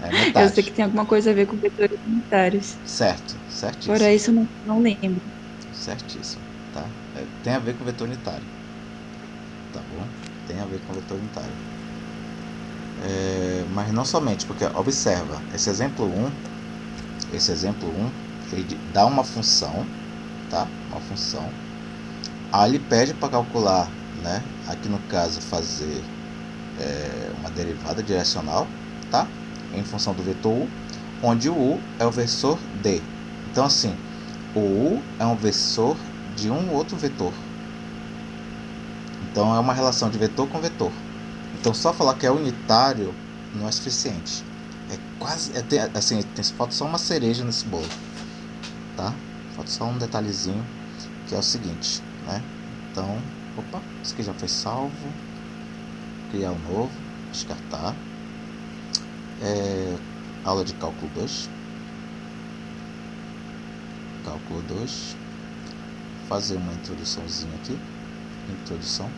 É Eu sei metade. que tem alguma coisa a ver com vetores unitários. Certo, Fora certíssimo. isso, eu não lembro. Certíssimo, tá? Tem a ver com vetor unitário, tá bom? Tem a ver com vetor unitário. Mas não somente, porque observa, esse exemplo 1 ele dá uma função, tá? Uma função. Aí ele pede para calcular, né? Aqui no caso fazer uma derivada direcional, tá? Em função do vetor u, onde o u é o vetor d. Então assim, o u é um vetor de um outro vetor. Então é uma relação de vetor com vetor. Então só falar que é unitário não é suficiente. É quase. Assim, falta só uma cereja nesse bolo. Tá? Falta só um detalhezinho que é o seguinte, né? Então, opa, isso aqui já foi salvo. Criar um novo, descartar. Aula de cálculo 2. Cálculo 2. Fazer uma introduçãozinha aqui. Introdução.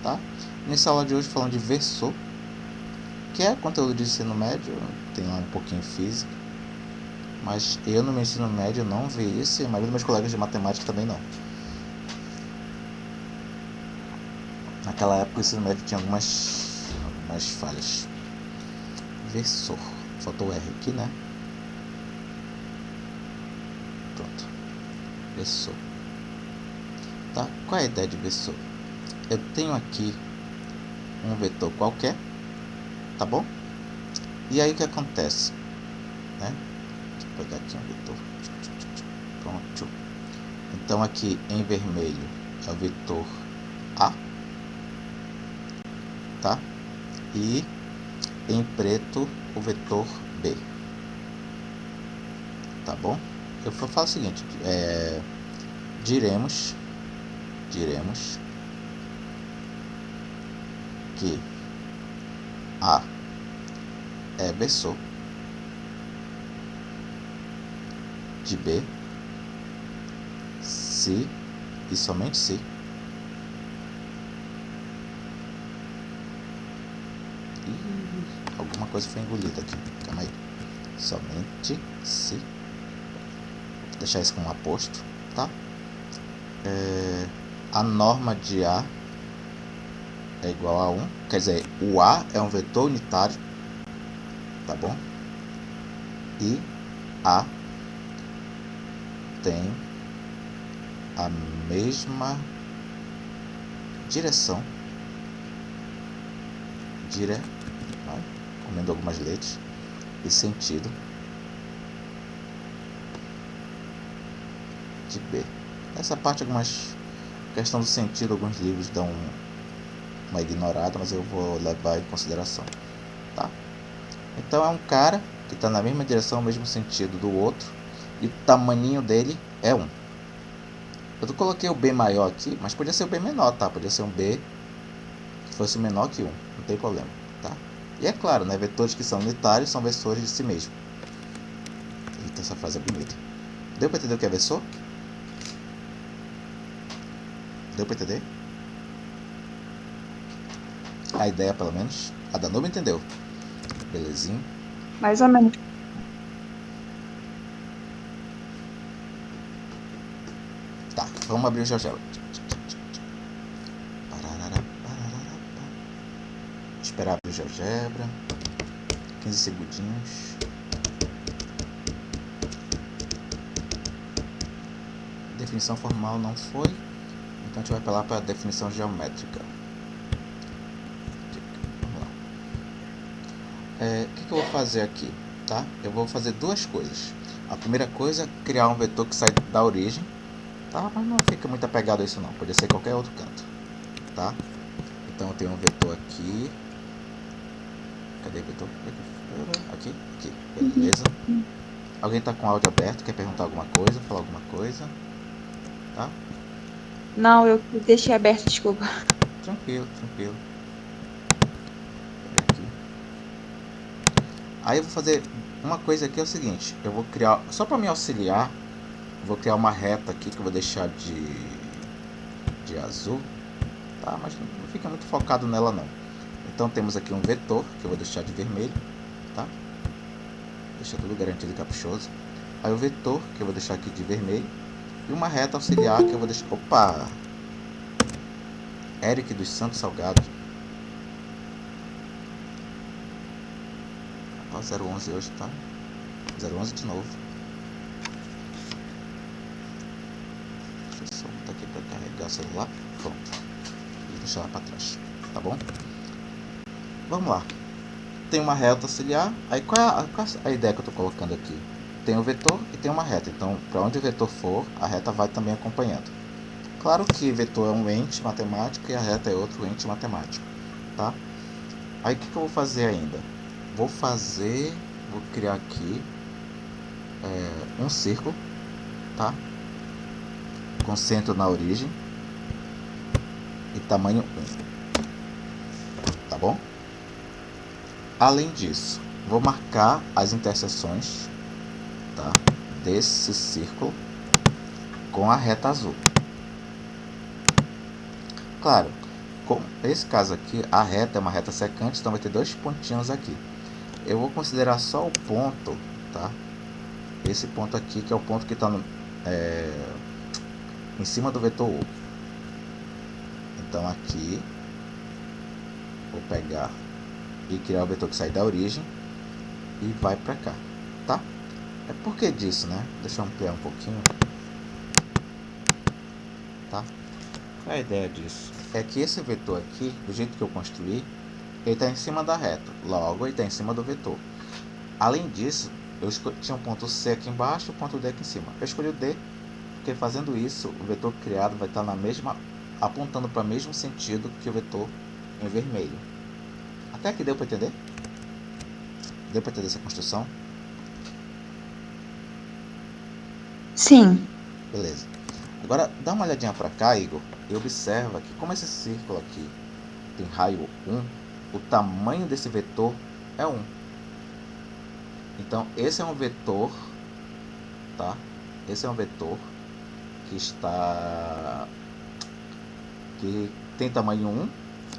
Tá? Nessa aula de hoje falando de versor, que é conteúdo de ensino médio, tem lá um pouquinho física, mas eu no meu ensino médio não vi isso e a maioria dos meus colegas de matemática também não. Naquela época o ensino médio tinha algumas falhas. Versor, faltou o R aqui, né? Pronto, versor. Tá? Qual é a ideia de versor? Eu tenho aqui um vetor qualquer, tá bom? E aí o que acontece, né? Deixa eu pegar aqui um vetor. Pronto. Então aqui em vermelho é o vetor A, tá? E em preto o vetor B, tá bom? Eu falo o seguinte, diremos que A é versor de B se e somente se alguma coisa foi engolida aqui, calma aí, somente se, vou deixar isso como aposto, tá? A norma de A é igual a 1, quer dizer, o A é um vetor unitário, tá bom? E A tem a mesma direção, comendo algumas letras, e sentido de B. Essa parte, algumas questão do sentido, alguns livros dão uma ignorada, mas eu vou levar em consideração, tá? Então é um cara que está na mesma direção, mesmo sentido do outro, e o tamaninho dele é 1. Eu coloquei o B maior aqui, mas podia ser o B menor, tá? Podia ser um B que fosse menor que 1, não tem problema, tá? E é claro, né? Vetores que são unitários são vetores de si mesmo. Eita, essa frase é bonita. Deu para entender o que é versor? Deu para entender? A ideia, pelo menos. A Danube entendeu. Belezinha. Mais ou menos. Tá, vamos abrir o GeoGebra. Esperar abrir o GeoGebra. 15 segundinhos. Definição formal não foi. Então a gente vai apelar para a definição geométrica. Vamos lá. O que eu vou fazer aqui? Tá? Eu vou fazer duas coisas. A primeira coisa é criar um vetor que sai da origem. Tá? Mas não fica muito apegado a isso não. Podia ser qualquer outro canto. Tá? Então eu tenho um vetor aqui. Cadê o vetor? Aqui, beleza. Alguém tá com o áudio aberto, quer perguntar alguma coisa, falar alguma coisa? Tá? Não, eu deixei aberto, desculpa. Tranquilo. Aqui. Aí eu vou fazer uma coisa aqui, é o seguinte. Eu vou criar, só para me auxiliar, vou criar uma reta aqui que eu vou deixar de azul. Tá? Mas não fica muito focado nela não. Então temos aqui um vetor, que eu vou deixar de vermelho, tá? Deixa tudo garantido e caprichoso. Aí o vetor, que eu vou deixar aqui de vermelho. E uma reta auxiliar, que eu vou deixar... Opa! Eric dos Santos Salgado. Ó, 011 hoje, tá? 011 de novo. Deixa eu só botar aqui para carregar o celular. Pronto. Vou deixar lá para trás, tá bom? Vamos lá. Tem uma reta auxiliar. Aí qual é a ideia que eu estou colocando aqui? Tem o vetor e tem uma reta. Então, para onde o vetor for, a reta vai também acompanhando. Claro que vetor é um ente matemático e a reta é outro ente matemático, tá? Aí o que eu vou fazer ainda? Vou criar aqui um círculo, tá? Com centro na origem e tamanho 1, tá bom? Além disso, vou marcar as interseções, tá, desse círculo com a reta azul. Claro, como nesse caso aqui, a reta é uma reta secante, então vai ter dois pontinhos aqui. Eu vou considerar só o ponto, tá? Esse ponto aqui, que é o ponto que está em cima do vetor U. Então aqui, vou pegar e criar o vetor que sai da origem e vai para cá, tá? É por que disso, né? Deixa eu ampliar um pouquinho, tá? Qual é a ideia disso? É que esse vetor aqui, do jeito que eu construí, ele está em cima da reta, logo ele está em cima do vetor. Além disso, eu tinha um ponto C aqui embaixo e um ponto D aqui em cima. Eu escolhi o D, porque fazendo isso, o vetor criado vai estar apontando para o mesmo sentido que o vetor em vermelho. Até aqui deu para entender? Deu para entender essa construção? Sim. Beleza. Agora, dá uma olhadinha para cá, Igor, e observa que como esse círculo aqui tem raio 1, o tamanho desse vetor é 1. Então, esse é um vetor, tá? Esse é um vetor que tem tamanho 1,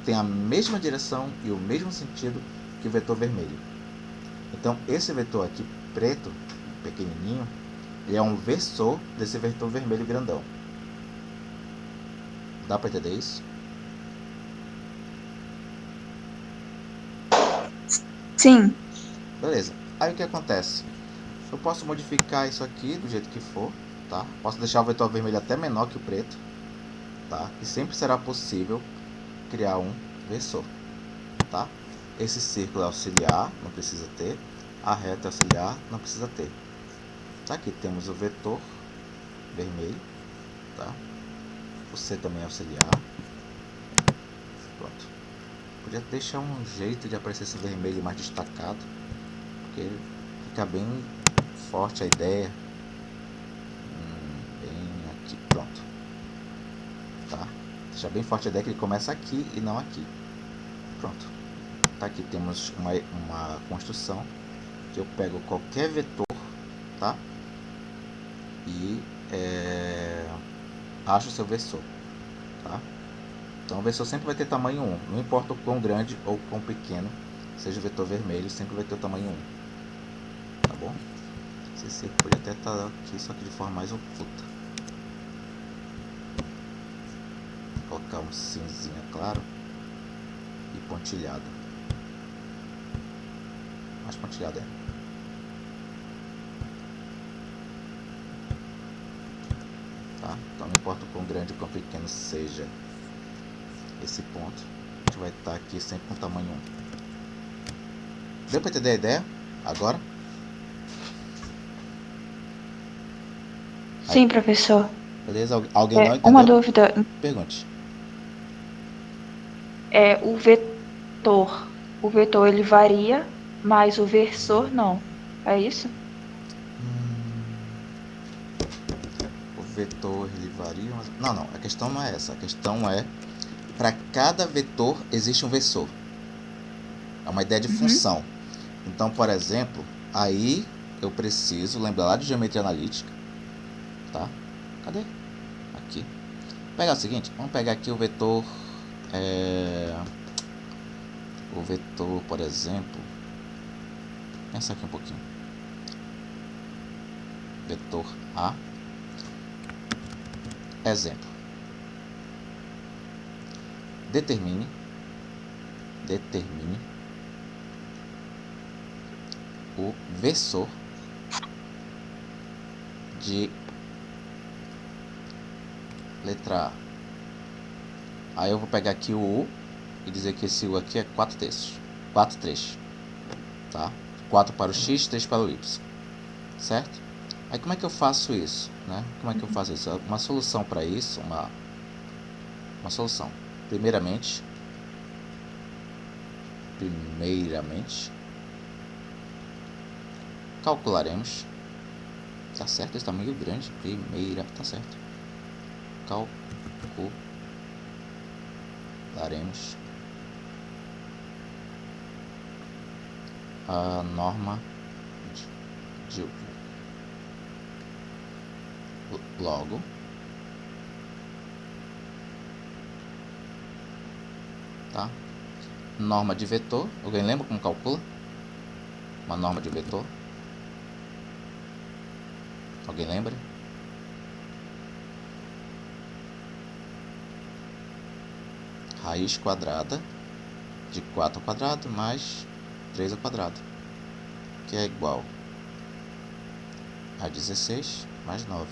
tem a mesma direção e o mesmo sentido que o vetor vermelho. Então, esse vetor aqui, preto, pequenininho, ele é um versor desse vetor vermelho grandão. Dá para entender isso? Sim. Beleza. Aí o que acontece? Eu posso modificar isso aqui do jeito que for, tá? Posso deixar o vetor vermelho até menor que o preto, tá? E sempre será possível criar um versor, tá? Esse círculo é auxiliar, não precisa ter. A reta é auxiliar, não precisa ter. Aqui temos o vetor vermelho, tá? O C também é auxiliar. Pronto. Podia deixar um jeito de aparecer esse vermelho mais destacado, porque fica bem forte a ideia. Bem aqui, pronto. Tá? Deixa bem forte a ideia que ele começa aqui e não aqui. Pronto. Tá, aqui temos uma construção que eu pego qualquer vetor, tá? E acho o seu versor, tá? Então o versor sempre vai ter tamanho 1, não importa o quão grande ou quão pequeno seja o vetor vermelho, sempre vai ter o tamanho 1, tá bom? Esse pode até estar aqui, só que de forma mais oculta. Vou colocar um cinzinha claro e pontilhado, mais pontilhado é. Tá? Então não importa o quão grande ou quão pequeno seja esse ponto, a gente vai estar aqui sempre com tamanho 1. Deu para entender a ideia? Agora? Sim, professor. Beleza? Alguém não entendeu? Uma dúvida. Pergunte. O vetor. O vetor ele varia, mas o versor não. É isso? O vetor ele varia, mas... Não, a questão não é essa. A questão é, para cada vetor existe um versor. É uma ideia de função. Então, por exemplo, aí eu preciso lembrar lá de geometria analítica, tá? Cadê? Aqui. Vou pegar o seguinte, vamos pegar aqui o vetor o vetor, por exemplo, pensa aqui um pouquinho, vetor A, exemplo, determine o versor de letra A. Aí eu vou pegar aqui o U e dizer que esse U aqui é 4/3, tá? 4 para o X, 3 para o Y, certo? Aí como é que eu faço isso, né? Como é que eu faço isso? Uma solução para isso, uma solução. Primeiramente, calcularemos, tá certo? Está meio grande, tá certo? Calcularemos a norma de logo tá? Norma de vetor. Alguém lembra como calcula uma norma de vetor? Alguém lembra? Raiz quadrada de 4 ao quadrado mais 3 ao quadrado, que é igual a 16 mais 9,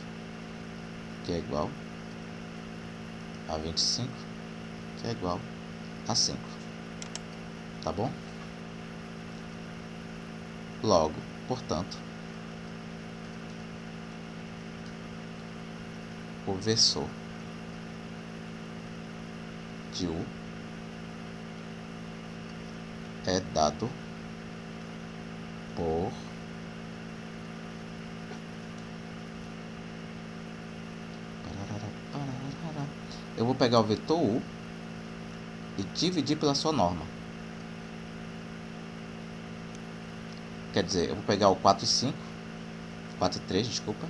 que é igual a 25, que é igual a 5. Tá bom? Logo, portanto, o versor de U é dado por eu vou pegar o vetor U e dividir pela sua norma. Quer dizer, eu vou pegar o 4 e 3, desculpa,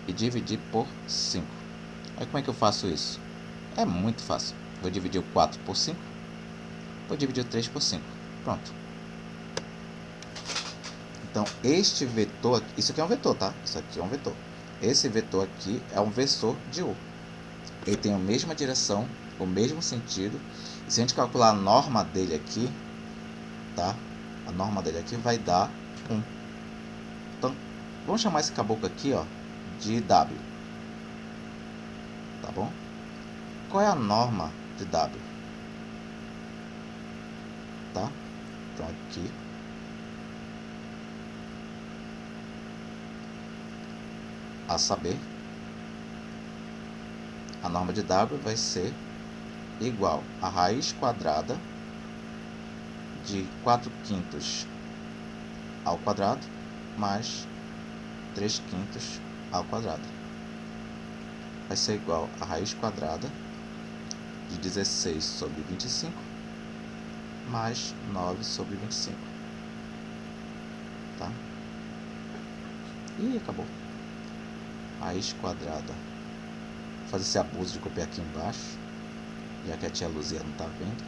e dividir por 5. Aí como é que eu faço isso? É muito fácil. Vou dividir o 4 por 5, vou dividir o 3 por 5. Pronto. Então, este vetor, isso aqui é um vetor, tá? Isso aqui é um vetor. Esse vetor aqui é um versor de U. Ele tem a mesma direção, o mesmo sentido. E se a gente calcular a norma dele aqui, tá? A norma dele aqui vai dar 1. Então, vamos chamar esse caboclo aqui, ó, de W. Tá bom? Qual é a norma de W? Tá? Então, aqui. A saber, a norma de W vai ser igual a raiz quadrada de 4/5 ao quadrado mais 3/5 ao quadrado. Vai ser igual a raiz quadrada de 16 sobre 25 mais 9 sobre 25. Tá? E acabou. Raiz quadrada. Vou fazer esse abuso de copiar aqui embaixo, já que a tia Luzia não está vendo.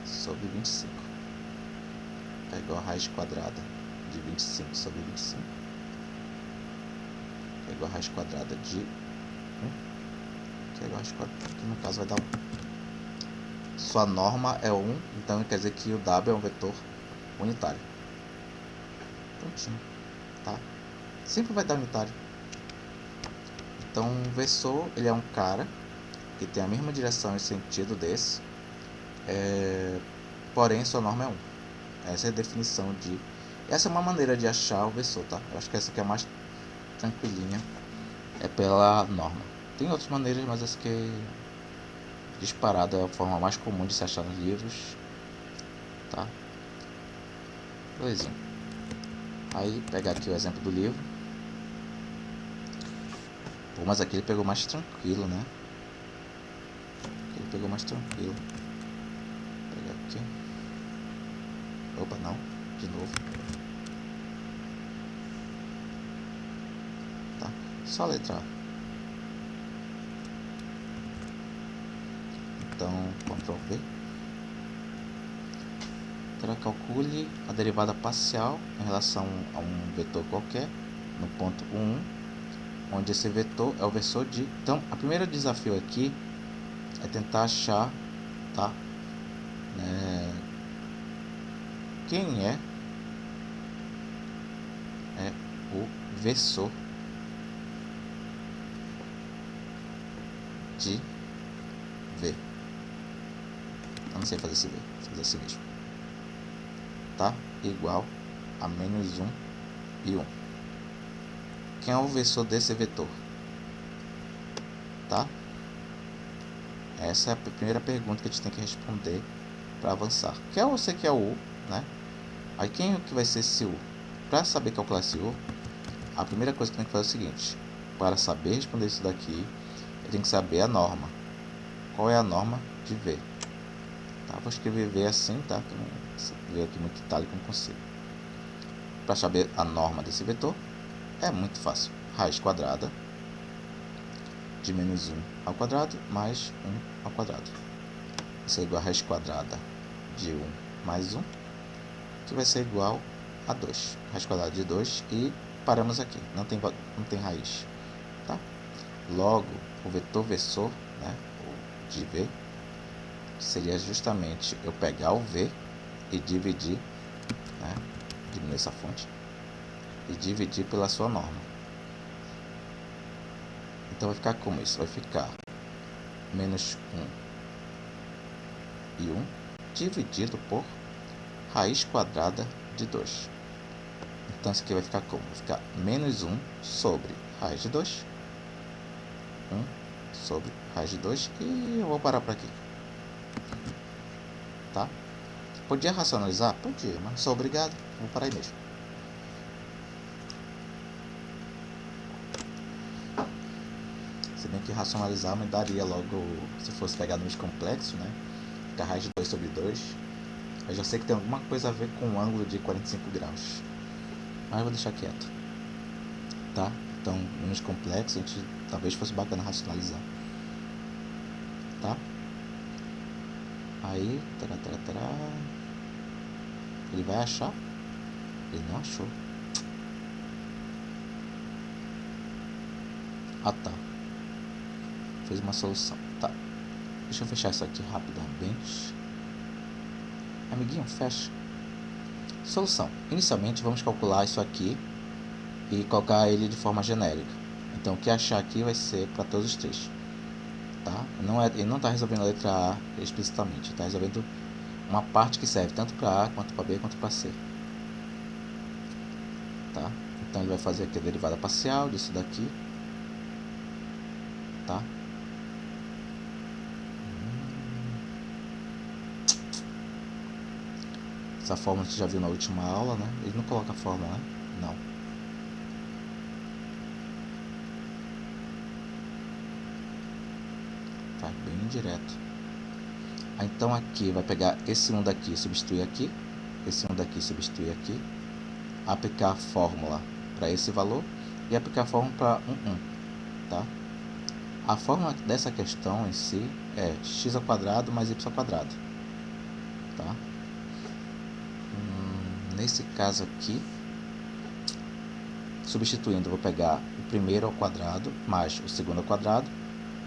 Sobre 25. É igual a raiz quadrada de 25 sobre 25. É igual a raiz quadrada de 1. Que é igual a raiz quadrada, que no caso vai dar 1. Sua norma é 1, então quer dizer que o W é um vetor unitário. Prontinho. Tá? Sempre vai dar unitário. Então, o versor, ele é um cara que tem a mesma direção e sentido desse, porém sua norma é 1. Essa é a definição de... Essa é uma maneira de achar o versor, tá? Eu acho que essa aqui é a mais tranquilinha, é pela norma. Tem outras maneiras, mas essa aqui disparada é a forma mais comum de se achar nos livros, tá? Belezinha. Aí, pegar aqui o exemplo do livro. Pô, mas aqui ele pegou mais tranquilo, né? Ele pegou mais tranquilo. Vou pegar aqui. Opa, não. De novo. Tá. Só a letra A. Então, Ctrl V. Calcule a derivada parcial em relação a um vetor qualquer no ponto 1, onde esse vetor é o vetor de... Então, o primeiro desafio aqui é tentar achar, tá? Quem é o versor de V. Eu não sei fazer esse V, vou fazer assim mesmo. Tá? Igual a menos 1 e 1. Quem é o versor desse vetor? Tá? Essa é a primeira pergunta que a gente tem que responder para avançar. Que eu sei que é o U, né? Aí quem é que vai ser esse U? Para saber calcular esse U, a primeira coisa que tem que fazer é o seguinte: para saber responder isso daqui, eu tenho que saber a norma. Qual é a norma de V? Tá? Vou escrever V assim, tá? Que não veio aqui muito itálico, não consigo. Para saber a norma desse vetor, é muito fácil. Raiz quadrada de menos 1 ao quadrado mais 1 ao quadrado. Isso é igual a raiz quadrada de 1 mais 1, que vai ser igual a 2. Raiz quadrada de 2 e paramos aqui. Não tem raiz. Tá? Logo, o vetor versor, né, de V, seria justamente eu pegar o V e dividir, né, diminuir essa fonte, e dividir pela sua norma. Então vai ficar como isso? Vai ficar menos 1 e 1 dividido por raiz quadrada de 2. Então isso aqui vai ficar como? Vai ficar menos 1 sobre raiz de 2. 1 sobre raiz de 2. E eu vou parar por aqui. Tá? Podia racionalizar? Podia, mas sou obrigado. Vou parar aí mesmo. Se bem que racionalizar me daria logo, se fosse pegar números complexos, né? Ficar raiz de 2 sobre 2. Eu já sei que tem alguma coisa a ver com o ângulo de 45 graus. Mas eu vou deixar quieto. Tá? Então, números complexos, a gente talvez fosse bacana racionalizar. Tá? Aí, ele vai achar? Ele não achou. Ah, tá. Fez uma solução. Tá. Deixa eu fechar isso aqui rapidamente. Amiguinho, fecha. Solução. Inicialmente, vamos calcular isso aqui e colocar ele de forma genérica. Então, o que achar aqui vai ser para todos os três. Tá? Ele não está resolvendo a letra A explicitamente. Está resolvendo uma parte que serve tanto para A, quanto para B, quanto para C. Tá? Então, ele vai fazer aqui a derivada parcial disso daqui. Tá? Essa fórmula você já viu na última aula, né? Ele não coloca a fórmula, né? Não. Tá bem direto. Então aqui vai pegar esse 1 daqui, substituir aqui. Esse 1 daqui, substituir aqui. Aplicar a fórmula para esse valor. E aplicar a fórmula para 1. Tá? A fórmula dessa questão em si é x ao quadrado mais y ao quadrado. Tá? Nesse caso aqui, substituindo, eu vou pegar o primeiro ao quadrado mais o segundo ao quadrado,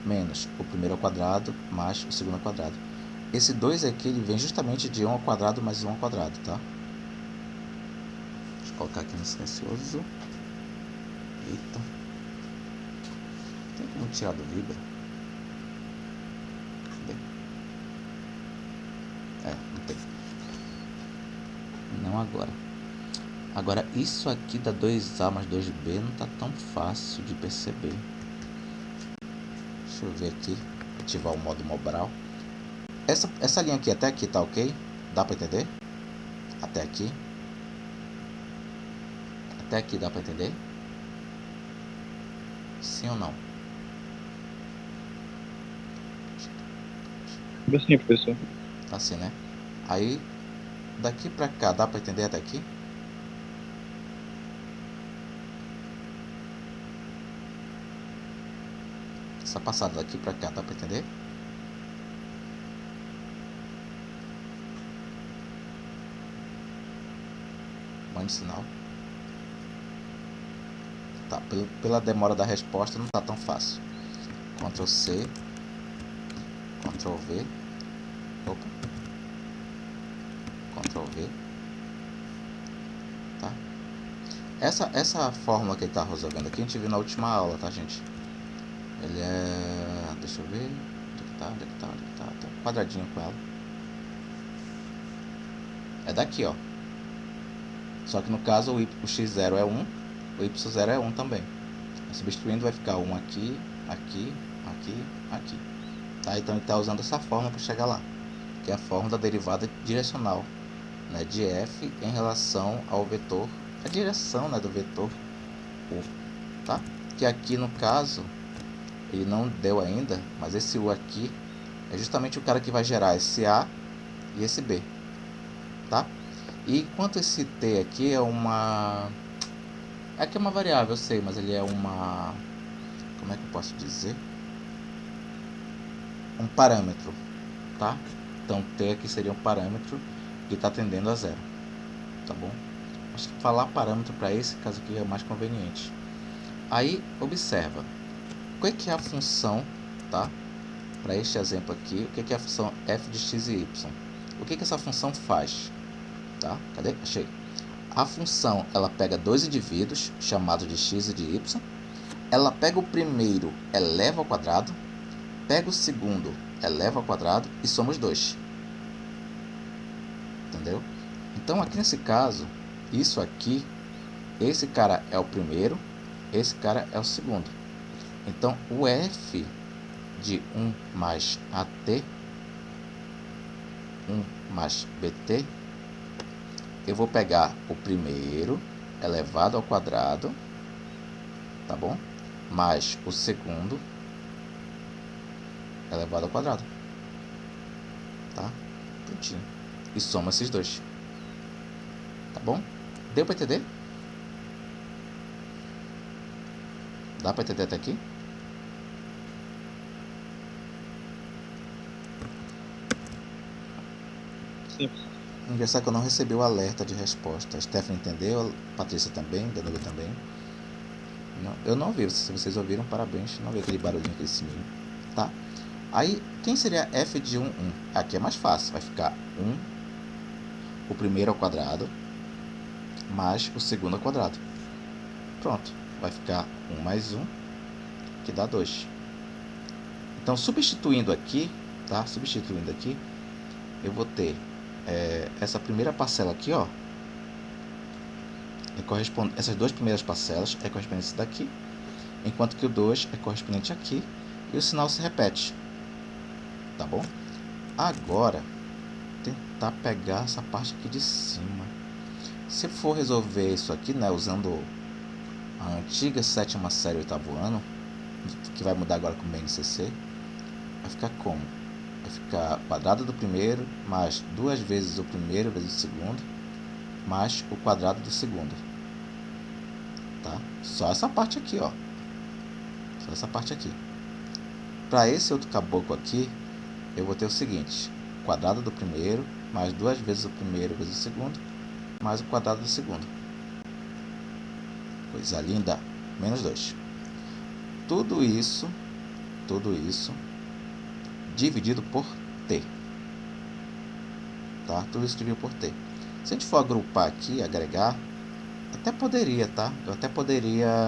menos o primeiro ao quadrado mais o segundo ao quadrado. Esse 2 aqui ele vem justamente de 1 ao quadrado mais 1 ao quadrado, tá? Deixa eu colocar aqui no silencioso. Eita. Tem como tirar do Vibra? Não tem. Não agora. Agora isso aqui da 2A mais 2B não tá tão fácil de perceber. Deixa eu ver aqui. Ativar o modo Mobral. Essa linha aqui até aqui tá ok? Dá pra entender? Até aqui. Até aqui dá pra entender? Sim ou não? Sim, professor. Tá assim, né? Aí, daqui pra cá, dá pra entender até aqui? Essa passada daqui pra cá, dá pra entender? tamanho do sinal. Tá, pela demora da resposta não tá tão fácil. Ctrl C, Ctrl V, opa, Ctrl V, tá? Essa fórmula que ele tá resolvendo aqui a gente viu na última aula, tá, gente? Ele é, deixa eu ver, onde é que tá, tem um quadradinho com ela. É daqui, ó. Só que no caso o x0 é 1, o y0 é 1 também. Substituindo vai ficar 1 aqui, aqui, aqui, aqui. Tá? Então ele está usando essa fórmula para chegar lá, que é a fórmula da derivada direcional, né, de f em relação ao vetor, a direção, né, do vetor u, tá? Que aqui no caso ele não deu ainda, mas esse u aqui é justamente o cara que vai gerar esse a e esse b, tá? E enquanto esse t aqui é uma, aqui é uma variável, eu sei, mas ele é uma, como é que eu posso dizer? Um parâmetro, tá? Então t aqui seria um parâmetro que está tendendo a zero, tá bom? Acho que falar parâmetro para esse caso aqui é mais conveniente. Aí observa, o que é a função, tá? Para este exemplo aqui, o que é a função f de x e y? O que essa função faz? Tá? Cadê? Achei. A função, ela pega dois indivíduos chamados de x e de y, ela pega o primeiro, eleva ao quadrado, pega o segundo, eleva ao quadrado e soma os dois. Entendeu? Então aqui nesse caso, isso aqui, esse cara é o primeiro, esse cara é o segundo. Então o f de 1 mais at, 1 mais bt, eu vou pegar o primeiro elevado ao quadrado, tá bom? Mais o segundo elevado ao quadrado, tá? Prontinho. E soma esses dois, tá bom? Deu para entender? Dá para entender até aqui? Sim. Engraçado que eu não recebi o alerta de resposta. A Stephanie entendeu, a Patrícia também, Danilo também. Não, eu não ouvi, se vocês ouviram, parabéns. Não vi aquele barulhinho, aquele sininho, tá? Aí, quem seria f de 1, 1? Aqui é mais fácil, vai ficar 1, o primeiro ao quadrado, mais o segundo ao quadrado. Pronto, vai ficar 1 mais 1, que dá 2. Então, substituindo aqui, tá? Substituindo aqui, eu vou ter essa primeira parcela aqui, ó, essas duas primeiras parcelas é correspondente a esse daqui, enquanto que o 2 é correspondente aqui, e o sinal se repete, tá bom? Agora, tentar pegar essa parte aqui de cima. Se for resolver isso aqui, né, usando a antiga sétima série, oitavo ano, que vai mudar agora com o BNCC, vai ficar como? Vai ficar quadrado do primeiro mais 2 vezes o primeiro vezes o segundo mais o quadrado do segundo, tá? Só essa parte aqui, ó. Só essa parte aqui. Para esse outro caboclo aqui, eu vou ter o seguinte: quadrado do primeiro mais 2 vezes o primeiro vezes o segundo mais o quadrado do segundo. Coisa linda. Menos 2. Tudo isso dividido por t, tá? Tudo isso dividido por t. Se a gente for agrupar aqui, agregar, até poderia, tá? Eu até poderia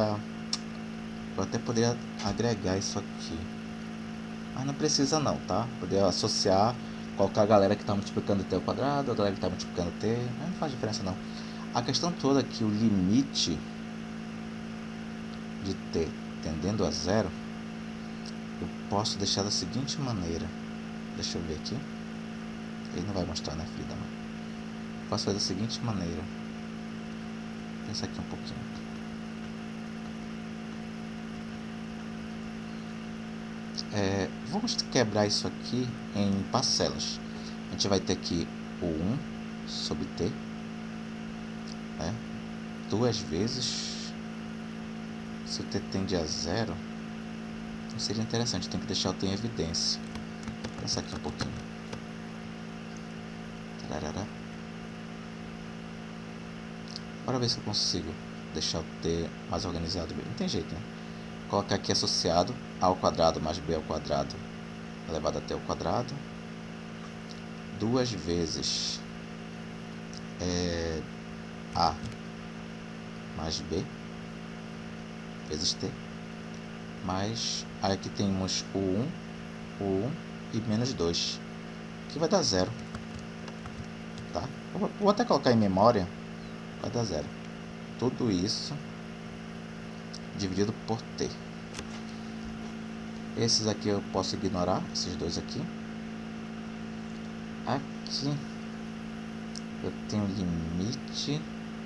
agregar isso aqui, mas não precisa não, tá? Poder associar, colocar a galera que está multiplicando t ao quadrado, a galera que está multiplicando t, não faz diferença não. A questão toda é que o limite de t tendendo a zero, eu posso deixar da seguinte maneira. Deixa eu ver aqui. Ele não vai mostrar, né, Frida? Posso fazer da seguinte maneira. Vou pensar aqui um pouquinho. Vamos quebrar isso aqui em parcelas. A gente vai ter aqui o 1 sobre t, né? 2 vezes. Se o t tende a zero, não seria interessante, tem que deixar o t em evidência. Vou pensar aqui um pouquinho. Bora ver se eu consigo deixar o t mais organizado. Não tem jeito, né? Colocar aqui associado a ao quadrado mais b ao quadrado elevado a t ao quadrado. 2 vezes a mais b vezes t. Mais aí aqui temos o 1 e menos 2, que vai dar 0. Tá? Vou até colocar em memória. Vai dar 0. Tudo isso dividido por t. Esses aqui eu posso ignorar, esses dois aqui. Aqui eu tenho limite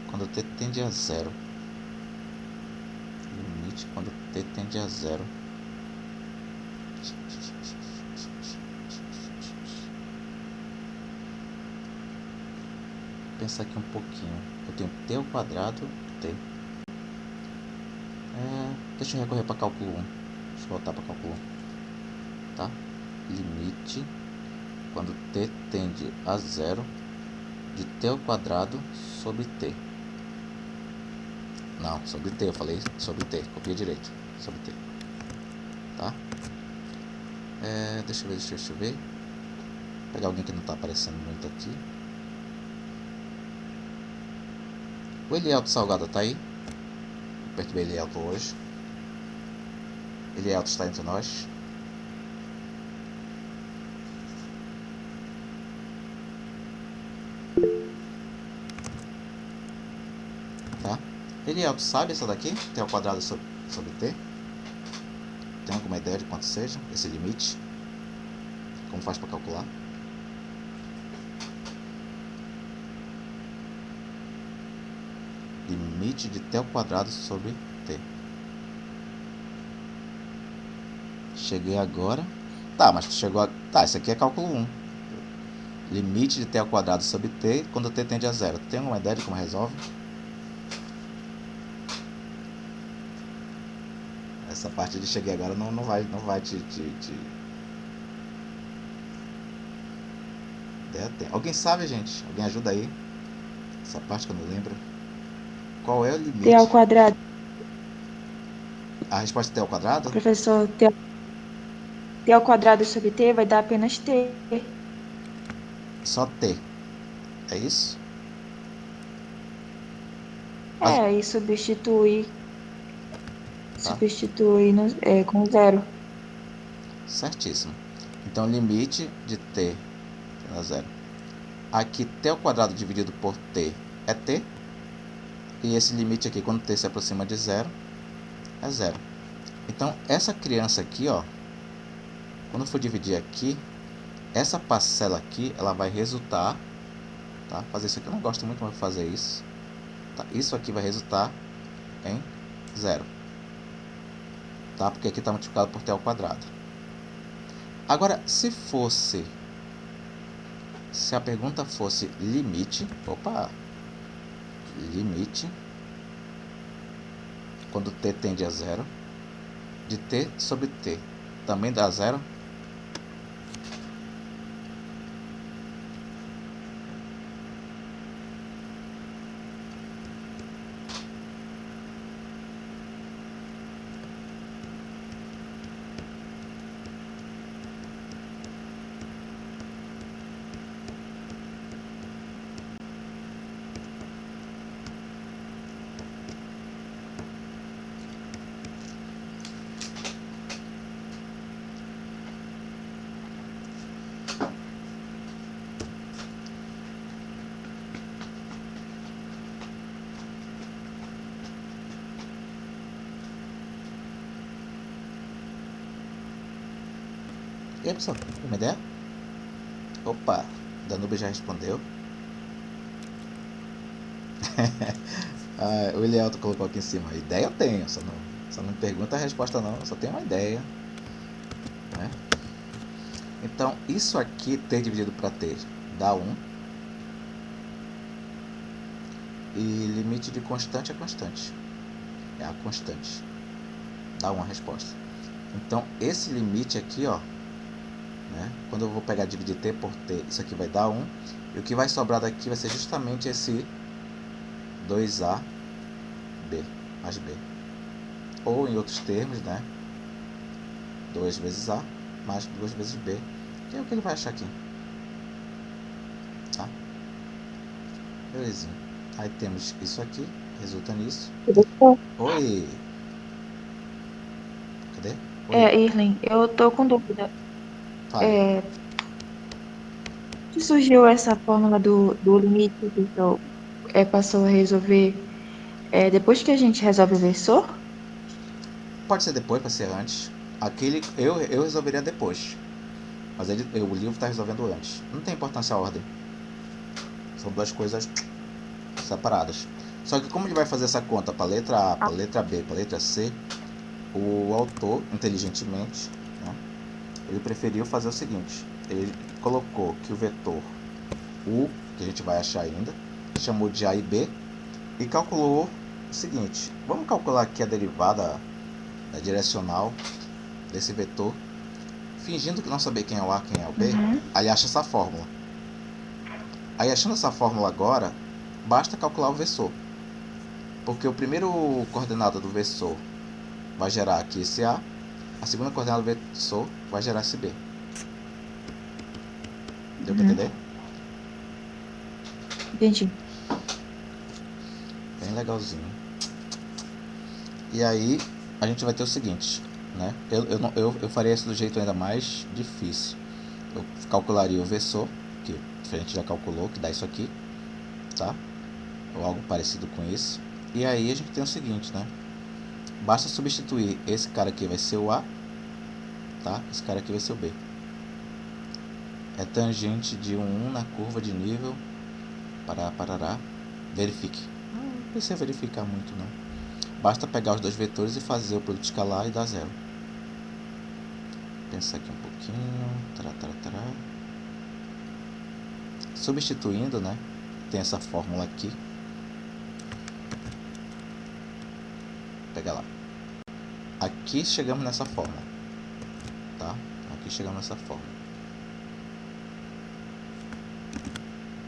quando t tende a 0. Limite quando t tende a 0. Vou pensar aqui um pouquinho. Eu tenho t ao quadrado, t. Deixa eu recorrer para cálculo 1. Deixa eu voltar para cálculo 1. Tá? Limite quando t tende a 0 de t ao quadrado sobre t. Não, sobre t, eu falei sobre t, copia direito, sobre t. Tá? Deixa eu ver. Vou pegar alguém que não está aparecendo muito aqui. O Elielto Salgado tá aí. Eu perturbei Elielto hoje. Elielto está entre nós. Tá? Elielto, sabe essa daqui? T ao quadrado sobre t? Tem alguma ideia de quanto seja esse limite? Como faz para calcular? Limite de t ao quadrado sobre t. Cheguei agora. Tá, mas chegou a... Tá, isso aqui é cálculo 1. Limite de t ao quadrado sobre t quando t tende a 0. Tem alguma ideia de como resolve? Essa parte de cheguei agora não vai te... Alguém sabe, gente? Alguém ajuda aí? Essa parte que eu não lembro. Qual é o limite? T ao quadrado. A resposta é t ao quadrado? Professor, t ao quadrado sobre t vai dar apenas t. Só t. É isso? E substitui. Tá. Substitui com 0. Certíssimo. Então, limite de t a 0. Aqui, t ao quadrado dividido por t é t. E esse limite aqui, quando t se aproxima de 0, é 0. Então, essa criança aqui, ó, quando eu for dividir aqui, essa parcela aqui, ela vai resultar, tá? Fazer isso aqui, eu não gosto muito, mas vou fazer isso. Tá? Isso aqui vai resultar em 0. Tá? Porque aqui está multiplicado por t ao quadrado. Agora, se a pergunta fosse limite, limite, quando t tende a 0, de t sobre t, também dá 0? E aí, pessoal, tem uma ideia? Opa, Danube já respondeu. O Elielto colocou aqui em cima. Ideia eu tenho, só não pergunta a resposta não, eu só tenho uma ideia. Né? Então, isso aqui, t dividido para t, dá 1. E limite de constante é constante. É a constante. Dá 1 a resposta. Então, esse limite aqui, ó, né? Quando eu vou pegar e dividir t por t, isso aqui vai dar 1. E o que vai sobrar daqui vai ser justamente esse 2A B mais B. Ou em outros termos, né? 2 vezes A mais 2 vezes B, que é o que ele vai achar aqui. Tá? Belezinha. Aí temos isso aqui, resulta nisso. Oi! Cadê? Oi, Irlen, eu tô com dúvida. fale. É, que surgiu essa fórmula do limite que o senhor passou a resolver depois que a gente resolve o versor? Pode ser depois, pode ser antes. Aquele eu resolveria depois. Mas o livro está resolvendo antes. Não tem importância a ordem. São duas coisas separadas. Só que como ele vai fazer essa conta para letra A, para letra B, para letra C, o autor, inteligentemente, né, ele preferiu fazer o seguinte. Ele colocou que o vetor U, que a gente vai achar ainda, chamou de A e B, e calculou o seguinte. Vamos calcular aqui a derivada da direcional desse vetor, fingindo que não saber quem é o A, quem é o B. Uhum. Aí acha essa fórmula. Aí achando essa fórmula agora, basta calcular o versor. Porque o primeiro coordenada do versor vai gerar aqui esse A, a segunda coordenada do versor vai gerar esse B. Deu para entender? Entendi. Bem legalzinho. E aí a gente vai ter o seguinte, né? Eu faria isso do jeito ainda mais difícil. Eu calcularia o versor, que a gente já calculou, que dá isso aqui, tá? Ou algo parecido com isso. E aí a gente tem o seguinte, né? Basta substituir esse cara aqui vai ser o A, tá? Esse cara aqui vai ser o B. É tangente de um 1 na curva de nível. Parará. Verifique. Não precisa verificar muito não. Basta pegar os dois vetores e fazer o produto escalar e dar zero. Pensar aqui um pouquinho. Substituindo, né? Tem essa fórmula aqui. Pega lá. Aqui chegamos nessa fórmula, tá? Aqui chegamos nessa fórmula,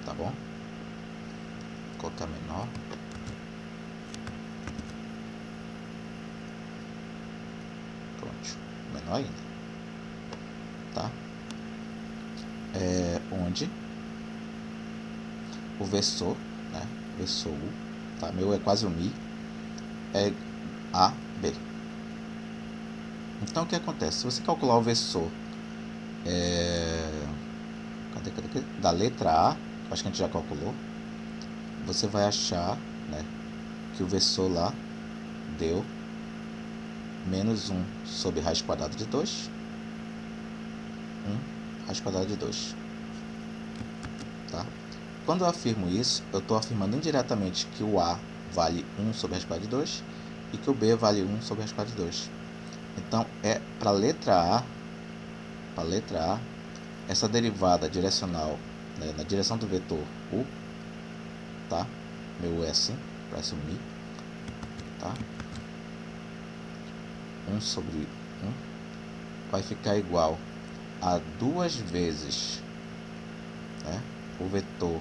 tá bom? Vou colocar menor. Pronto, menor ainda, tá? Onde o versor, né? Versor U, tá? Meu é quase um Mi, é A, B. Então o que acontece? Se você calcular o versor da letra A, acho que a gente já calculou, você vai achar, né, que o versor lá deu menos 1 sobre raiz quadrada de 2, 1 raiz quadrada de 2, tá? Quando eu afirmo isso, eu estou afirmando indiretamente que o A vale 1 sobre raiz quadrada de 2 e que o B vale 1 sobre raiz quadrada de 2. Então, para a letra A, essa derivada direcional, né, na direção do vetor U, tá? Meu U é assim, parece um Mi, tá? 1 sobre 1 vai ficar igual a 2 vezes, né, o vetor,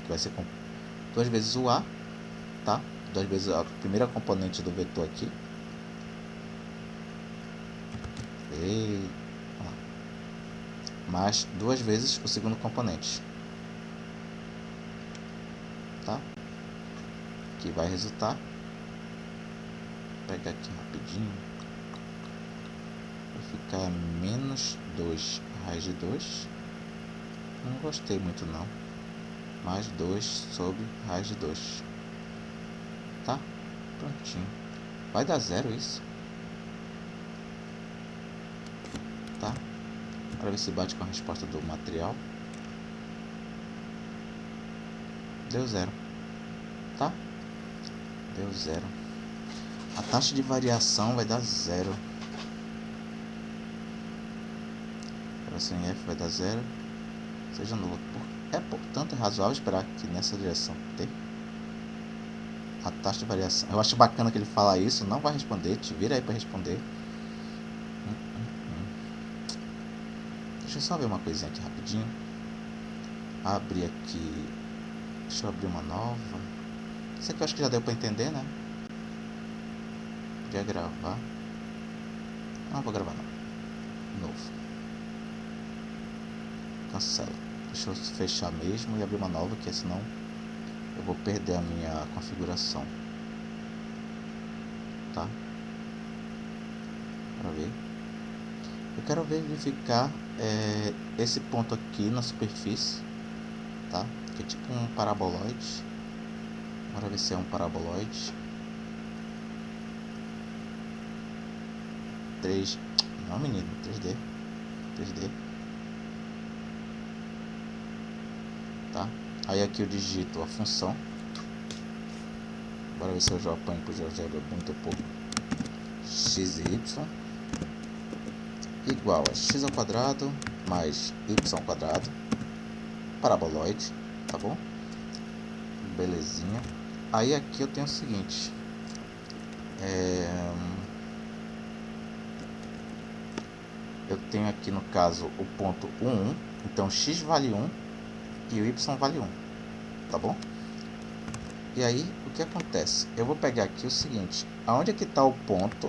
que vai ser 2 vezes o A, tá? 2 vezes a primeira componente do vetor aqui. Mais 2 vezes o segundo componente, tá? Que vai resultar, vou pegar aqui rapidinho, vai ficar menos 2 raiz de 2, não gostei muito não, mais 2 sobre raiz de 2, tá? Prontinho, vai dar zero isso, tá? Para ver se bate com a resposta do material. Deu zero, tá? Deu zero. A taxa de variação vai dar zero. Operação em F vai dar zero. Seja nulo. Portanto, é razoável esperar que nessa direção T a taxa de variação. Eu acho bacana que ele fala isso. Não vai responder. Te vira aí para responder. Deixa eu só ver uma coisinha aqui rapidinho. Abrir aqui. Deixa eu abrir uma nova Isso aqui eu acho que já deu pra entender, né? Podia gravar. Não vou gravar não. Novo. Cancela. Deixa eu fechar mesmo e abrir uma nova, que senão eu vou perder a minha configuração. Tá? Para ver. Eu quero verificar esse ponto aqui na superfície, tá? Que é tipo um paraboloide. Bora ver se é um paraboloide. 3. Não, menino, 3D. 3D. Tá? Aí aqui eu digito a função. Bora ver se eu já apanho pro GeoGebra muito pouco. X e y igual a x ao quadrado mais y ao quadrado, paraboloide, tá bom? Belezinha. Aí aqui eu tenho o seguinte, eu tenho aqui no caso o ponto 1, então x vale 1 e o y vale 1, tá bom? E aí o que acontece? Eu vou pegar aqui o seguinte, aonde é que está o ponto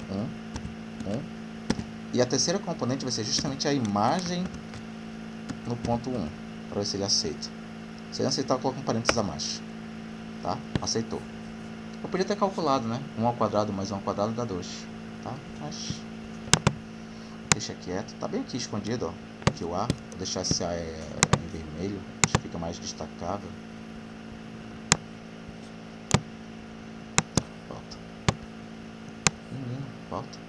1, 1, e a terceira componente vai ser justamente a imagem no ponto 1, para ver se ele aceita. Se ele aceitar, eu coloco um parênteses a mais. Tá? Aceitou. Eu podia ter calculado, né? 1 ao quadrado mais 1 ao quadrado dá 2. Tá? Mas deixa quieto. Tá bem aqui escondido, ó. Aqui o A. Vou deixar esse A em vermelho. Acho que fica mais destacável. Volta. Menino, volta.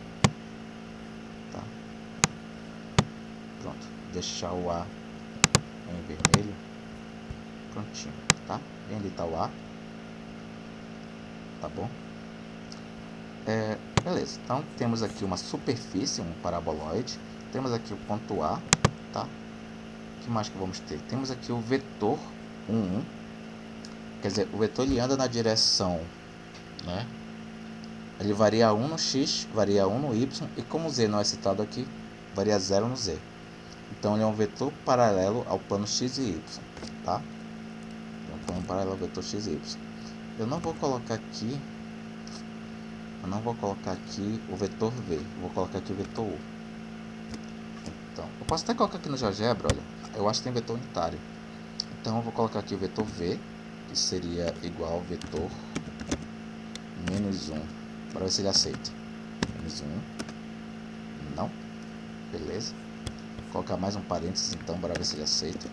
Tá. Pronto. Deixar o A em vermelho. Prontinho. Tá? Bem ali tá o A. Tá bom? Beleza, então temos aqui uma superfície, um paraboloide. Temos aqui o ponto A, tá? O que mais que vamos ter? Temos aqui o vetor 1, 1. Quer dizer, o vetor ele anda na direção, né? Ele varia 1 no x, varia 1 no y, e como o z não é citado aqui, varia 0 no z. Então ele é um vetor paralelo ao plano x e y, tá? É um plano paralelo ao vetor x e y. Eu não vou colocar aqui o vetor v, eu vou colocar aqui o vetor u. Então, eu posso até colocar aqui no GeoGebra, olha, eu acho que tem vetor unitário. Então eu vou colocar aqui o vetor v, que seria igual ao vetor menos 1, para ver se ele aceita. Menos 1, não, beleza. Vou colocar mais um parênteses então, para ver se ele aceita.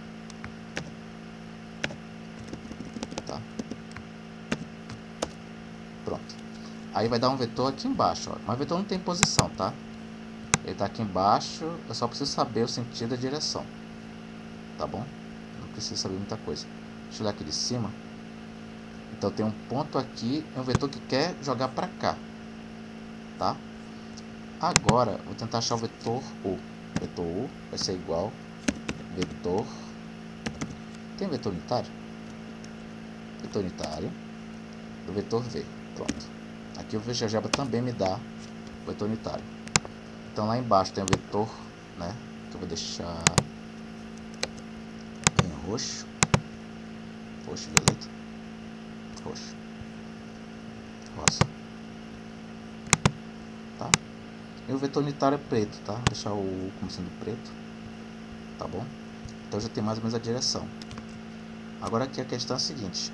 Tá. Pronto. Aí vai dar um vetor aqui embaixo, ó. Mas o vetor não tem posição, tá? Ele está aqui embaixo, eu só preciso saber o sentido e a direção. Tá bom? Não preciso saber muita coisa. Deixa eu olhar aqui de cima. Então tem um ponto aqui e um vetor que quer jogar para cá. Tá? Agora, vou tentar achar o vetor U. Vetor U vai ser igual vetor... Tem vetor unitário? Vetor unitário do vetor V. Pronto. Aqui o GeoGebra também me dá o vetor unitário. Então lá embaixo tem o vetor, né? Que eu vou deixar em roxo. Roxo, violeta. Roxo. Rosa. Tá? E o vetor unitário é preto, tá? Vou deixar o U como sendo preto. Tá bom? Então já tem mais ou menos a direção. Agora aqui a questão é a seguinte.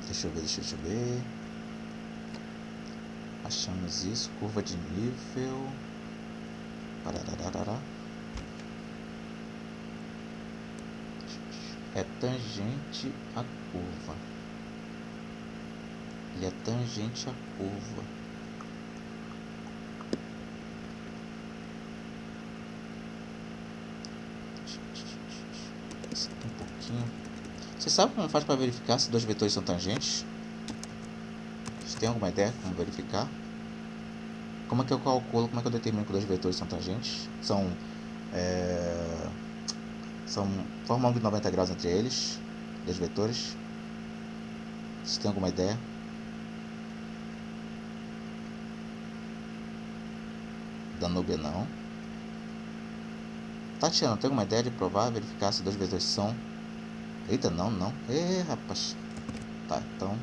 Deixa eu ver. Achamos isso. Curva de nível. Parararará. É tangente à curva. Ele é tangente à curva. Um pouquinho. Você sabe como faz para verificar se dois vetores são tangentes? Você tem alguma ideia como verificar? Como é que eu calculo, como é que eu determino que dois vetores são tangentes? Formam um ângulo de 90 graus entre eles, dois vetores. Você tem alguma ideia? Danúbia não. Tatiana, tem alguma ideia de provar, verificar se dois vetores são... Eita, não. Rapaz. Tá, então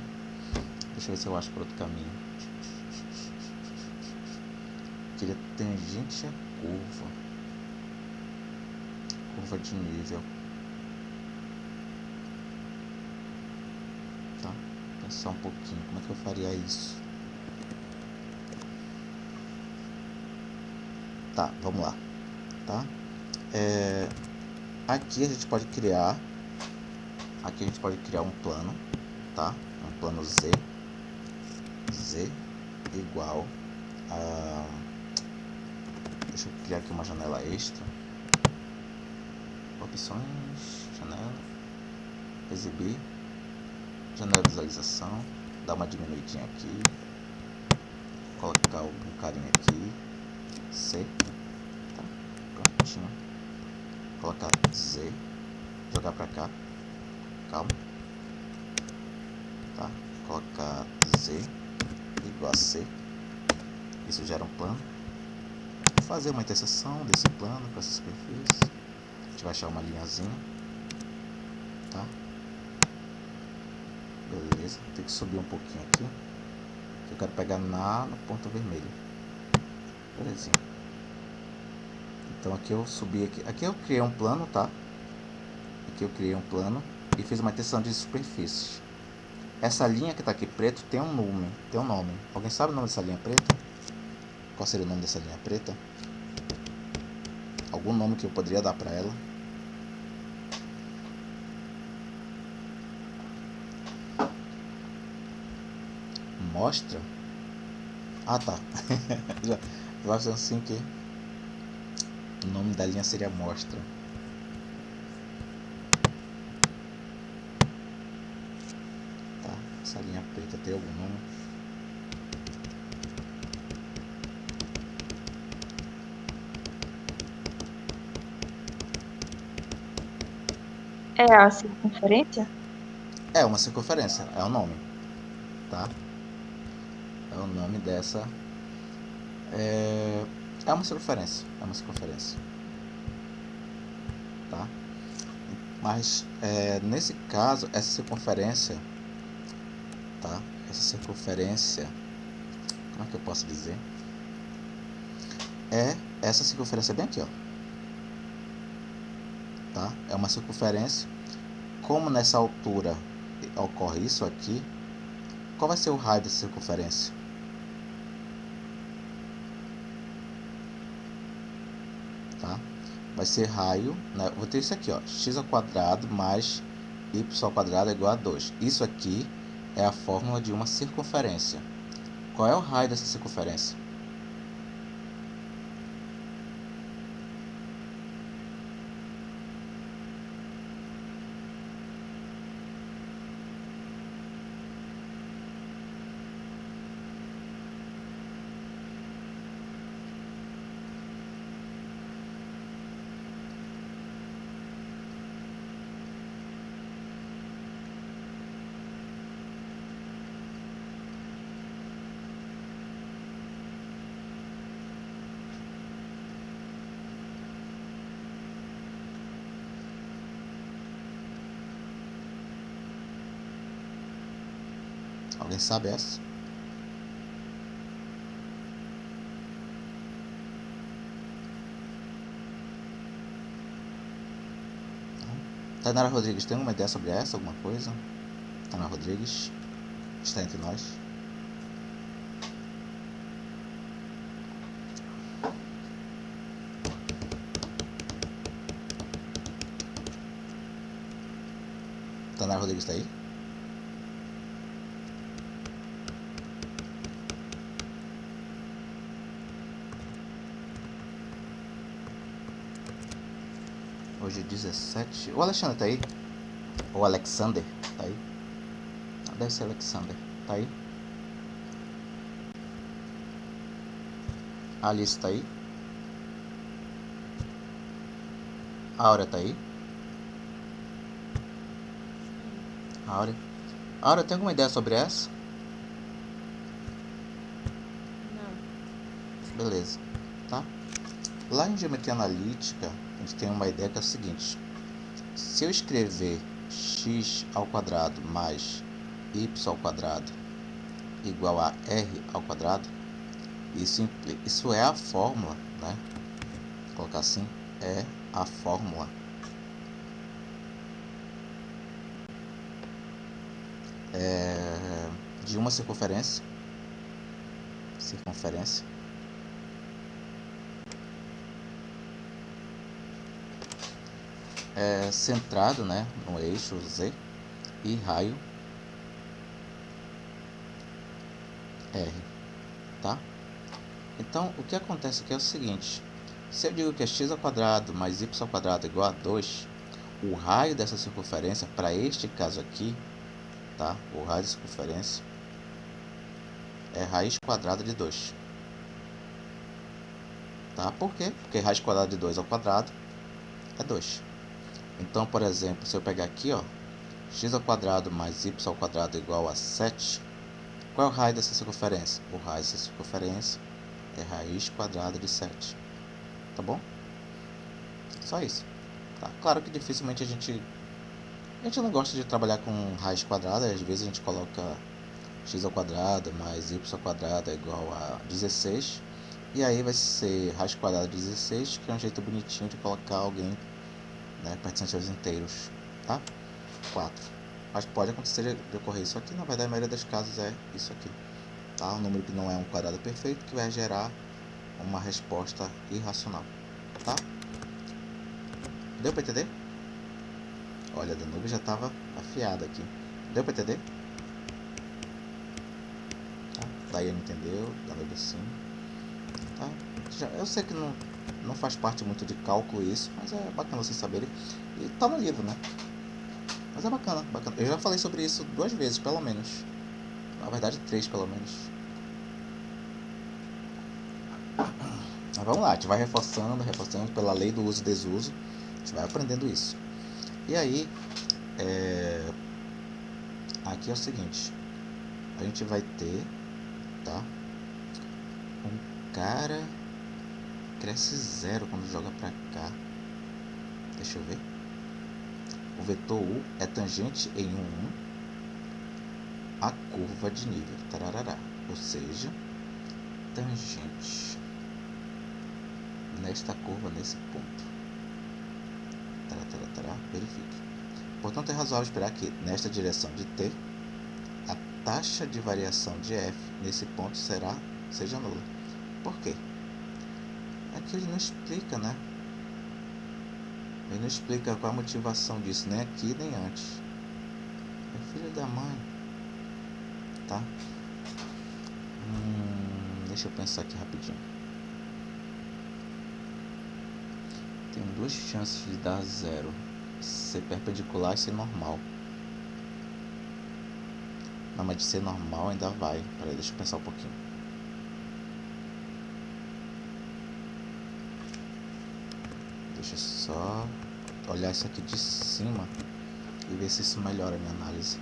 deixa eu ver se eu acho por outro caminho. Queria tangente a curva de nível. Tá, pensar um pouquinho como é que eu faria isso. Tá, vamos lá, tá? Aqui a gente pode criar um plano, tá? Um plano Z igual a, deixa eu criar aqui uma janela extra, opções, janela, exibir, janela de visualização, dar uma diminuidinha aqui, colocar um carinha aqui, C, tá? Prontinho, colocar Z, jogar pra cá, calma, tá? Colocar Z igual a C, isso gera um plano. Vou fazer uma interseção desse plano com essa superfície, a gente vai achar uma linhazinha, tá? Beleza, tem que subir um pouquinho aqui, que eu quero pegar no ponto vermelho. Belezinha. Então aqui eu subi aqui eu criei um plano, tá? Aqui eu criei um plano e fiz uma interseção de superfícies. Essa linha que está aqui preto tem um nome. Alguém sabe o nome dessa linha preta? Qual seria o nome dessa linha preta? Algum nome que eu poderia dar para ela? Mostra? Ah, tá. Já vai fazer assim que o nome da linha seria mostra. Tá, essa linha preta tem algum nome? É a circunferência? É uma circunferência, é o nome, tá? É o nome dessa. É uma circunferência, tá? Mas nesse caso, essa circunferência, tá? Essa circunferência, como é que eu posso dizer? Essa circunferência bem aqui, ó, tá? É uma circunferência. Como nessa altura ocorre isso aqui, qual vai ser o raio dessa circunferência? Tá? Vai ser raio, né? Vou ter isso aqui, ó, x ao quadrado mais y ao quadrado é igual a 2. Isso aqui é a fórmula de uma circunferência. Qual é o raio dessa circunferência? Alguém sabe essa? Tainara Rodrigues, tem alguma ideia sobre essa? Alguma coisa? Tainara Rodrigues está entre nós. Tainara Rodrigues está aí? Hoje é 17. O Alexandre tá aí? Ou Alexander tá aí? Deve ser Alexander. Tá aí? A Alice tá aí? A Áurea tá aí? A Áurea, tem alguma ideia sobre essa? Não. Beleza. Tá? Lá em geometria analítica, a gente tem uma ideia que é o seguinte. Se eu escrever x ao quadrado mais y ao quadrado igual a r ao quadrado, isso é a fórmula, né? Vou colocar assim, é a fórmula de uma circunferência centrado, né, no eixo Z e raio R, tá? Então, o que acontece aqui é o seguinte: se eu digo que é x ao quadrado mais y ao quadrado igual a 2, o raio dessa circunferência, para este caso aqui, tá? O raio da circunferência é raiz quadrada de 2. Tá? Por quê? Porque raiz quadrada de 2 ao quadrado é 2. Então, por exemplo, se eu pegar aqui, ó, x ao quadrado mais y ao quadrado igual a 7, qual é o raio dessa circunferência? O raio dessa circunferência é raiz quadrada de 7. Tá bom? Só isso. Tá? Claro que dificilmente a gente não gosta de trabalhar com raiz quadrada. Às vezes a gente coloca x ao quadrado mais y ao quadrado é igual a 16. E aí vai ser raiz quadrada de 16, que é um jeito bonitinho de colocar alguém, né, pertencente aos inteiros, tá? 4. Mas pode acontecer de ocorrer isso aqui. Na verdade, a maioria dos casos é isso aqui, tá? Um número que não é um quadrado perfeito, que vai gerar uma resposta irracional, tá? Deu para entender? Olha, a Danube já estava afiada aqui. Deu para entender? Tá? Daiane entendeu, Danube sim. Tá? Eu sei que não faz parte muito de cálculo isso, mas é bacana vocês saberem. E tá no livro, né? Mas é bacana, bacana. Eu já falei sobre isso 2 vezes, pelo menos. Na verdade, 3 pelo menos. Mas vamos lá, a gente vai reforçando pela lei do uso e desuso. A gente vai aprendendo isso. E aí, aqui é o seguinte: a gente vai ter, tá? Um cara cresce 0 quando joga pra cá. Deixa eu ver. O vetor U é tangente em 1 a curva de nível. Tararará. Ou seja, tangente nesta curva, nesse ponto. Tarará, verifique. Portanto, é razoável esperar que, nesta direção de T, a taxa de variação de F nesse ponto seja nula. Por quê? Aqui ele não explica, né? Ele não explica qual a motivação disso, nem aqui nem antes. É filho da mãe. Tá? Deixa eu pensar aqui rapidinho. Tem 2 chances de dar 0. Ser perpendicular e ser normal. Não, mas de ser normal ainda vai. Peraí, deixa eu pensar um pouquinho. Deixa eu só olhar isso aqui de cima e ver se isso melhora a minha análise.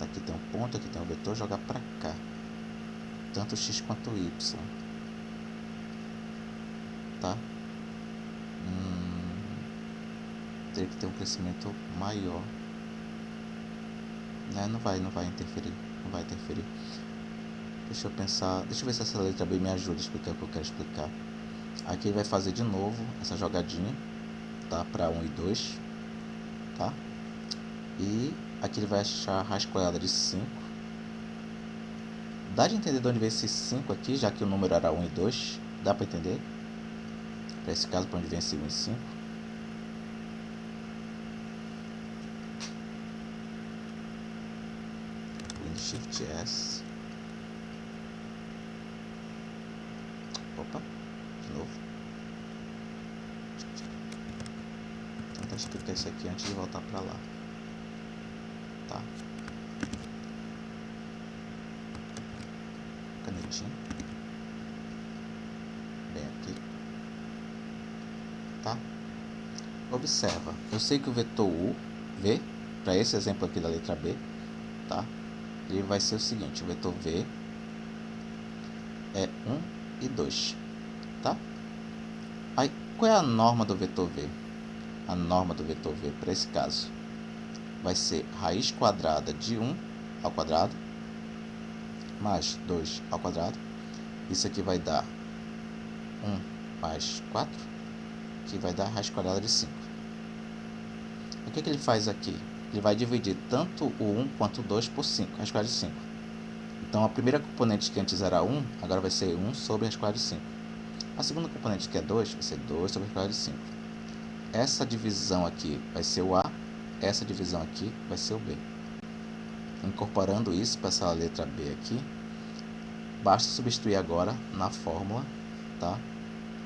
Aqui tem um ponto, aqui tem um vetor, jogar para cá. Tanto x quanto y. Tá? Teria que ter um crescimento maior. Né? Não vai interferir. Não vai interferir. Deixa eu pensar. Deixa eu ver se essa letra B me ajuda a explicar o que eu quero explicar. Aqui ele vai fazer de novo essa jogadinha, tá? Para 1 e 2, tá? E aqui ele vai achar a raiz quadrada de 5. Dá de entender de onde veio esse 5 aqui, já que o número era 1 e 2. Dá para entender? Para esse caso, para onde vem esse 1 e 5. Shift S. Opa, de novo. Vou tentar explicar isso aqui antes de voltar para lá. Tá? Canetinha. Bem aqui. Tá? Observa. Eu sei que o vetor U, V, para esse exemplo aqui da letra B, tá? Ele vai ser o seguinte: o vetor V é 1 e 2, tá? Aí, qual é a norma do vetor V? A norma do vetor V para esse caso vai ser raiz quadrada de 1 ao quadrado mais 2 ao quadrado. Isso aqui vai dar 1 mais 4, que vai dar raiz quadrada de 5. O que ele faz aqui? Ele vai dividir tanto o 1 quanto o 2 por 5, raiz quadrada de 5. Então a primeira componente que antes era 1, agora vai ser 1 sobre raiz quadrada de 5. A segunda componente, que é 2, vai ser 2 sobre raiz quadrada de 5. Essa divisão aqui vai ser o A, essa divisão aqui vai ser o B. Incorporando isso para essa letra B aqui, basta substituir agora na fórmula, tá?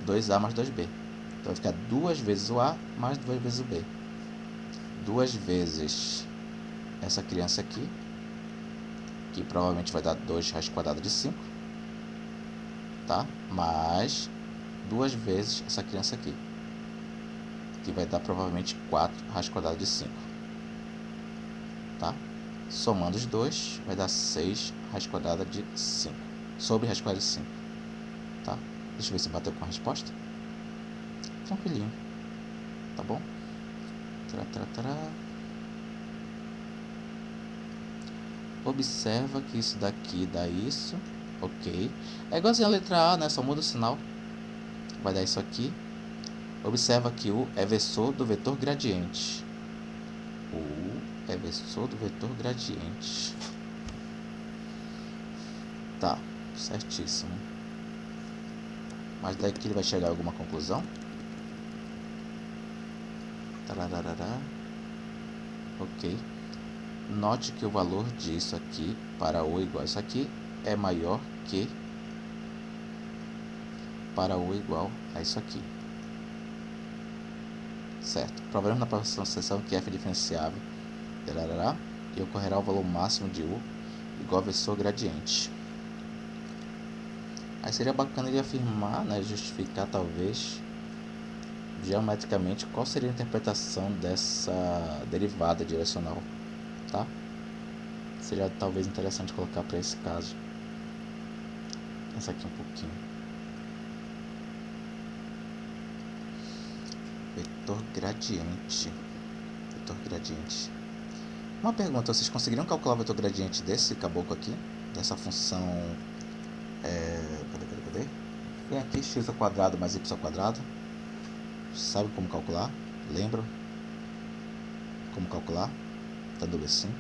2A mais 2B. Então vai ficar 2 vezes o A mais 2 vezes o B. 2 vezes essa criança aqui, que provavelmente vai dar 2 raiz quadrada de 5, tá? Mais 2 vezes essa criança aqui, que vai dar provavelmente 4 raiz quadrada de 5, tá? Somando os dois, vai dar 6 raiz quadrada de 5, sobre raiz quadrada de 5, tá? Deixa eu ver se bateu com a resposta. Tranquilinho, tá bom? Observa que isso daqui dá isso, ok. É igualzinho a letra A, né? Só muda o sinal. Vai dar isso aqui. Observa que o é versor do vetor gradiente. O é versor do vetor gradiente. Tá, certíssimo. Mas daqui ele vai chegar a alguma conclusão? Tararará. Ok. Note que o valor disso aqui para o igual a isso aqui é maior que para o igual a isso aqui. Certo. Provaremos na próxima seção que f é diferenciável e ocorrerá o valor máximo de u igual a versor gradiente. Aí seria bacana ele afirmar, né, justificar talvez geometricamente qual seria a interpretação dessa derivada direcional, tá? Seria talvez interessante colocar para esse caso. Pensar aqui um pouquinho. Vetor gradiente. Vetor gradiente. Uma pergunta, vocês conseguiriam calcular o vetor gradiente desse caboclo aqui? Dessa função... Cadê? Tem aqui x ao quadrado mais y ao quadrado. Sabe como calcular? Lembram como calcular? Tá dúvida sim,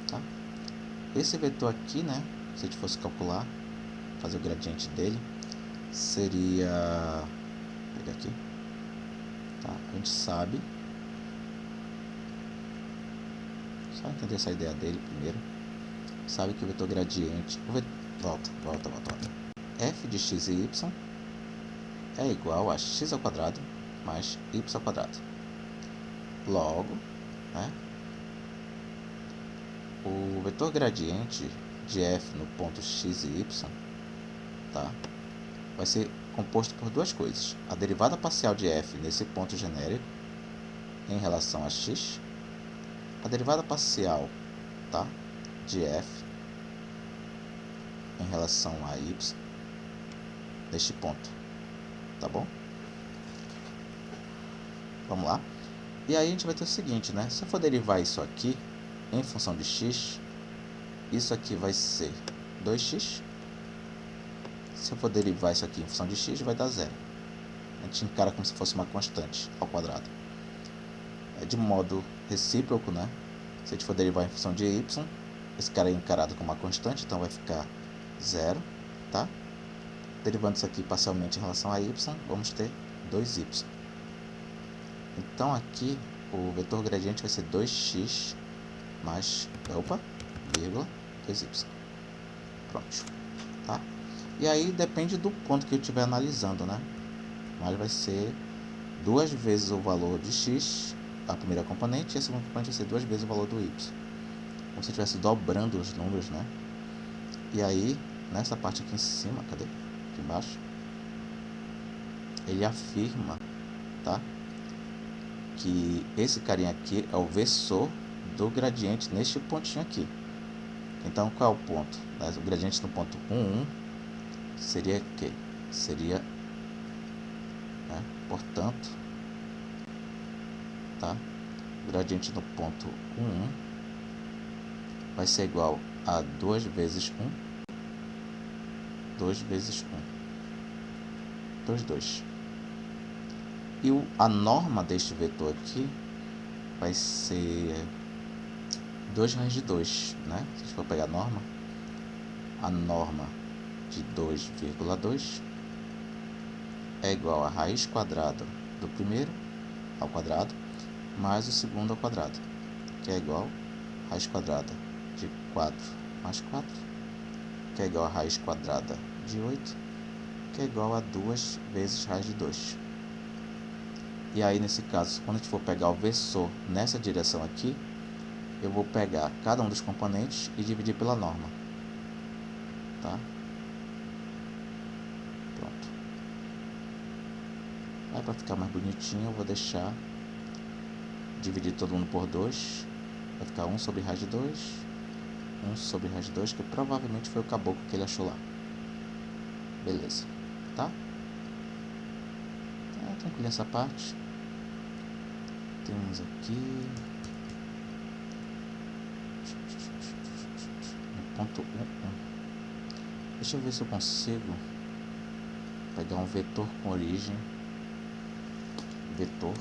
tá? Esse vetor aqui, né, se a gente fosse calcular, fazer o gradiente dele, seria... Vou pegar aqui, tá? A gente sabe, só entender essa ideia dele primeiro. Sabe que o vetor gradiente... Volta. F de x e y é igual a x ao quadrado mais y ao quadrado. Logo, né, o vetor gradiente de f no ponto x e y, tá, vai ser composto por duas coisas: a derivada parcial de f nesse ponto genérico em relação a x, a derivada parcial, tá, de f em relação a y neste ponto, tá bom? Vamos lá. E aí a gente vai ter o seguinte, né? Se eu for derivar isso aqui em função de x, isso aqui vai ser 2x. Se eu for derivar isso aqui em função de x, vai dar 0. A gente encara como se fosse uma constante ao quadrado. É de modo recíproco, né? Se a gente for derivar em função de y, esse cara é encarado como uma constante, então vai ficar 0, tá? Derivando isso aqui parcialmente em relação a y, vamos ter 2y. Então aqui o vetor gradiente vai ser 2x mais, vírgula, 2y. Pronto, tá? E aí depende do ponto que eu estiver analisando, né? Mas vai ser 2 vezes o valor de x, a primeira componente, e a segunda componente vai ser 2 vezes o valor do y. Como se eu estivesse dobrando os números, né? E aí, nessa parte aqui em cima, cadê? Aqui embaixo, ele afirma, tá, que esse carinha aqui é o versor do gradiente neste pontinho aqui. Então, qual é o ponto? O gradiente no ponto 1, 1 seria que? Seria, né, portanto, tá, gradiente no ponto 1 vai ser igual a 2 vezes 1, 2 vezes 1, 2, 2. E a norma deste vetor aqui vai ser 2 raiz de 2, né? Se a gente for pegar a norma de 2,2 é igual a raiz quadrada do primeiro ao quadrado mais o segundo ao quadrado, que é igual a raiz quadrada de 4 mais 4, que é igual a raiz quadrada de 8, que é igual a 2 vezes raiz de 2. E aí, nesse caso, quando a gente for pegar o versor nessa direção aqui, eu vou pegar cada um dos componentes e dividir pela norma, tá? Pronto. Aí, para ficar mais bonitinho, eu vou deixar dividir todo mundo por 2, vai ficar 1 sobre raiz de 2, 1 sobre raiz de 2, que provavelmente foi o caboclo que ele achou lá. Beleza, tá? Tranquilo essa parte. Temos aqui no ponto 1, 1. Deixa eu ver se eu consigo pegar um vetor com origem, vetor,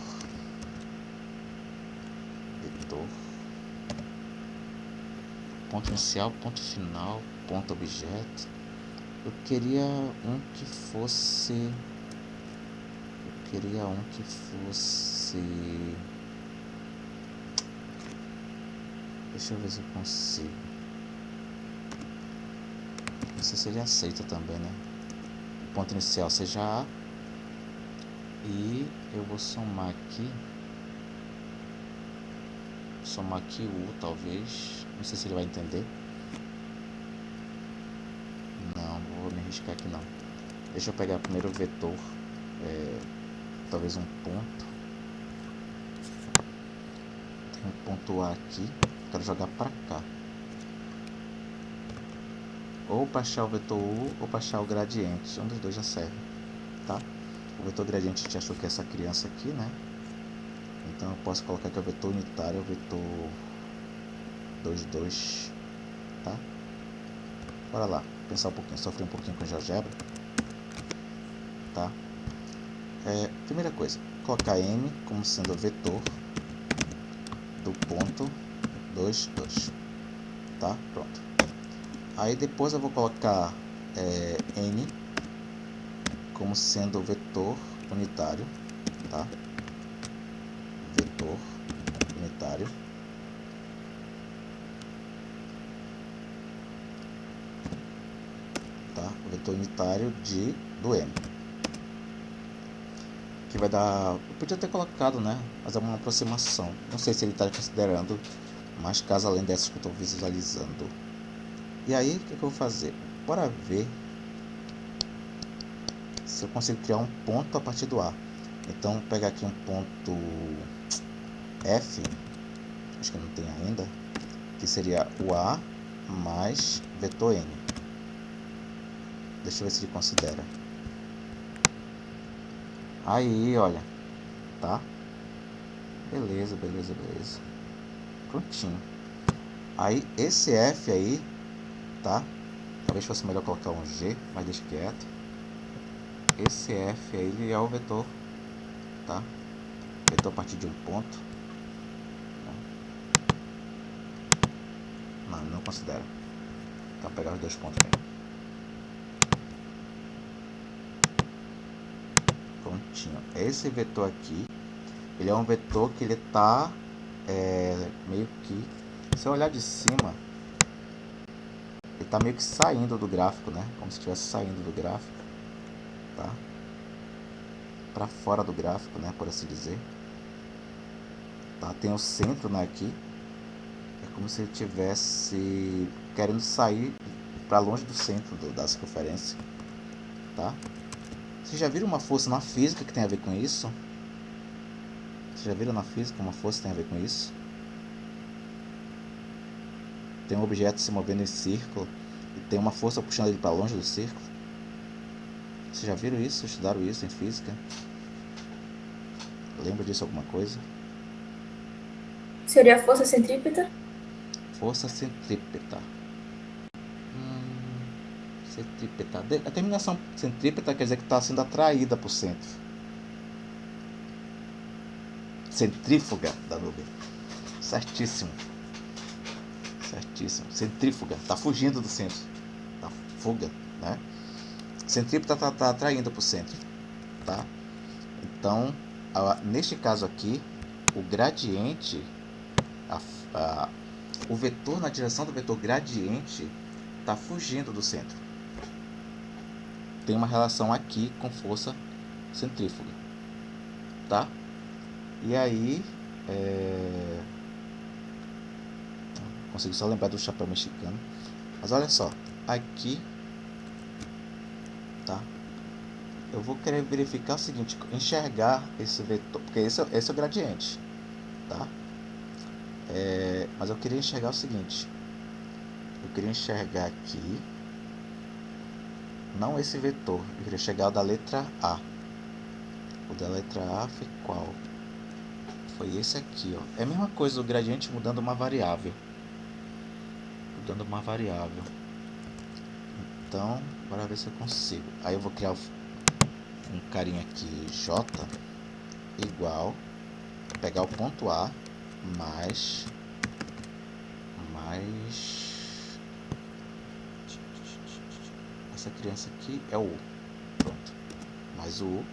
ponto inicial, ponto final, ponto objeto. Eu queria um que fosse, deixa eu ver se eu consigo. Não sei se ele aceita também, né? O ponto inicial seja A. E eu vou somar aqui o U, talvez. Não sei se ele vai entender. Não vou me arriscar aqui não. Deixa eu pegar primeiro o vetor. Talvez um ponto. Tem um ponto A aqui. Quero jogar para cá. Ou para achar o vetor U ou para achar o gradiente. Um dos dois já serve, tá? O vetor gradiente a gente achou que é essa criança aqui, né? Então eu posso colocar que é o vetor unitário, o vetor 2, 2, tá? Bora lá, pensar um pouquinho, sofrer um pouquinho com GeoGebra, tá? Primeira coisa, colocar M como sendo o vetor do ponto 2, 2, tá? Pronto. Aí depois eu vou colocar N como sendo o vetor unitário, tá? Vetor unitário. Tá? O vetor unitário do M. Que vai dar... Eu podia ter colocado, né? Mas é uma aproximação. Não sei se ele está considerando mais casas além dessas que eu estou visualizando. E aí, o que eu vou fazer? Bora ver se eu consigo criar um ponto a partir do A. Então, vou pegar aqui um ponto F, acho que não tem ainda, que seria o A mais vetor N. Deixa eu ver se ele considera. Aí, olha, tá? Beleza. Prontinho. Aí, esse F aí, tá? Talvez fosse melhor colocar um G, mas deixa quieto. Esse F aí, ele é o vetor, tá? Vetor a partir de um ponto. Não considera. Então, vou pegar os dois pontos mesmo. Prontinho. Esse vetor aqui, ele é um vetor que ele tá meio que, se eu olhar de cima, ele tá meio que saindo do gráfico, né? Como se estivesse saindo do gráfico, tá? Para fora do gráfico, né? Por assim dizer. Tá? Tem o centro, né? Aqui. É como se ele estivesse querendo sair para longe do centro da circunferência, tá? Vocês já viram uma força na física que tem a ver com isso? Vocês já viram na física uma força que tem a ver com isso? Tem um objeto se movendo em círculo e tem uma força puxando ele para longe do círculo. Vocês já viram isso? Estudaram isso em física? Lembra disso alguma coisa? Seria a força centrípeta? Força centrípeta. Centrípeta. A terminação centrípeta quer dizer que está sendo atraída para o centro. Centrífuga da nuvem. Certíssimo. Certíssimo. Centrífuga. Está fugindo do centro. Tá fuga, né? Centrípeta está atraindo para o centro. Tá? Então, neste caso aqui, o gradiente, o vetor na direção do vetor gradiente está fugindo do centro. Tem uma relação aqui com força centrífuga, tá? E aí, consigo só lembrar do chapéu mexicano. Mas olha só, aqui, tá? Eu vou querer verificar o seguinte, enxergar esse vetor, porque esse é o gradiente, tá? Mas eu queria enxergar o seguinte, eu queria enxergar aqui, não esse vetor, eu queria enxergar o da letra A. O da letra A foi qual? Foi esse aqui, ó. É a mesma coisa, o gradiente mudando uma variável. Então, bora ver se eu consigo. Aí eu vou criar um carinha aqui, J, igual, pegar o ponto A, mais essa criança aqui é o U. Pronto. Mais o U.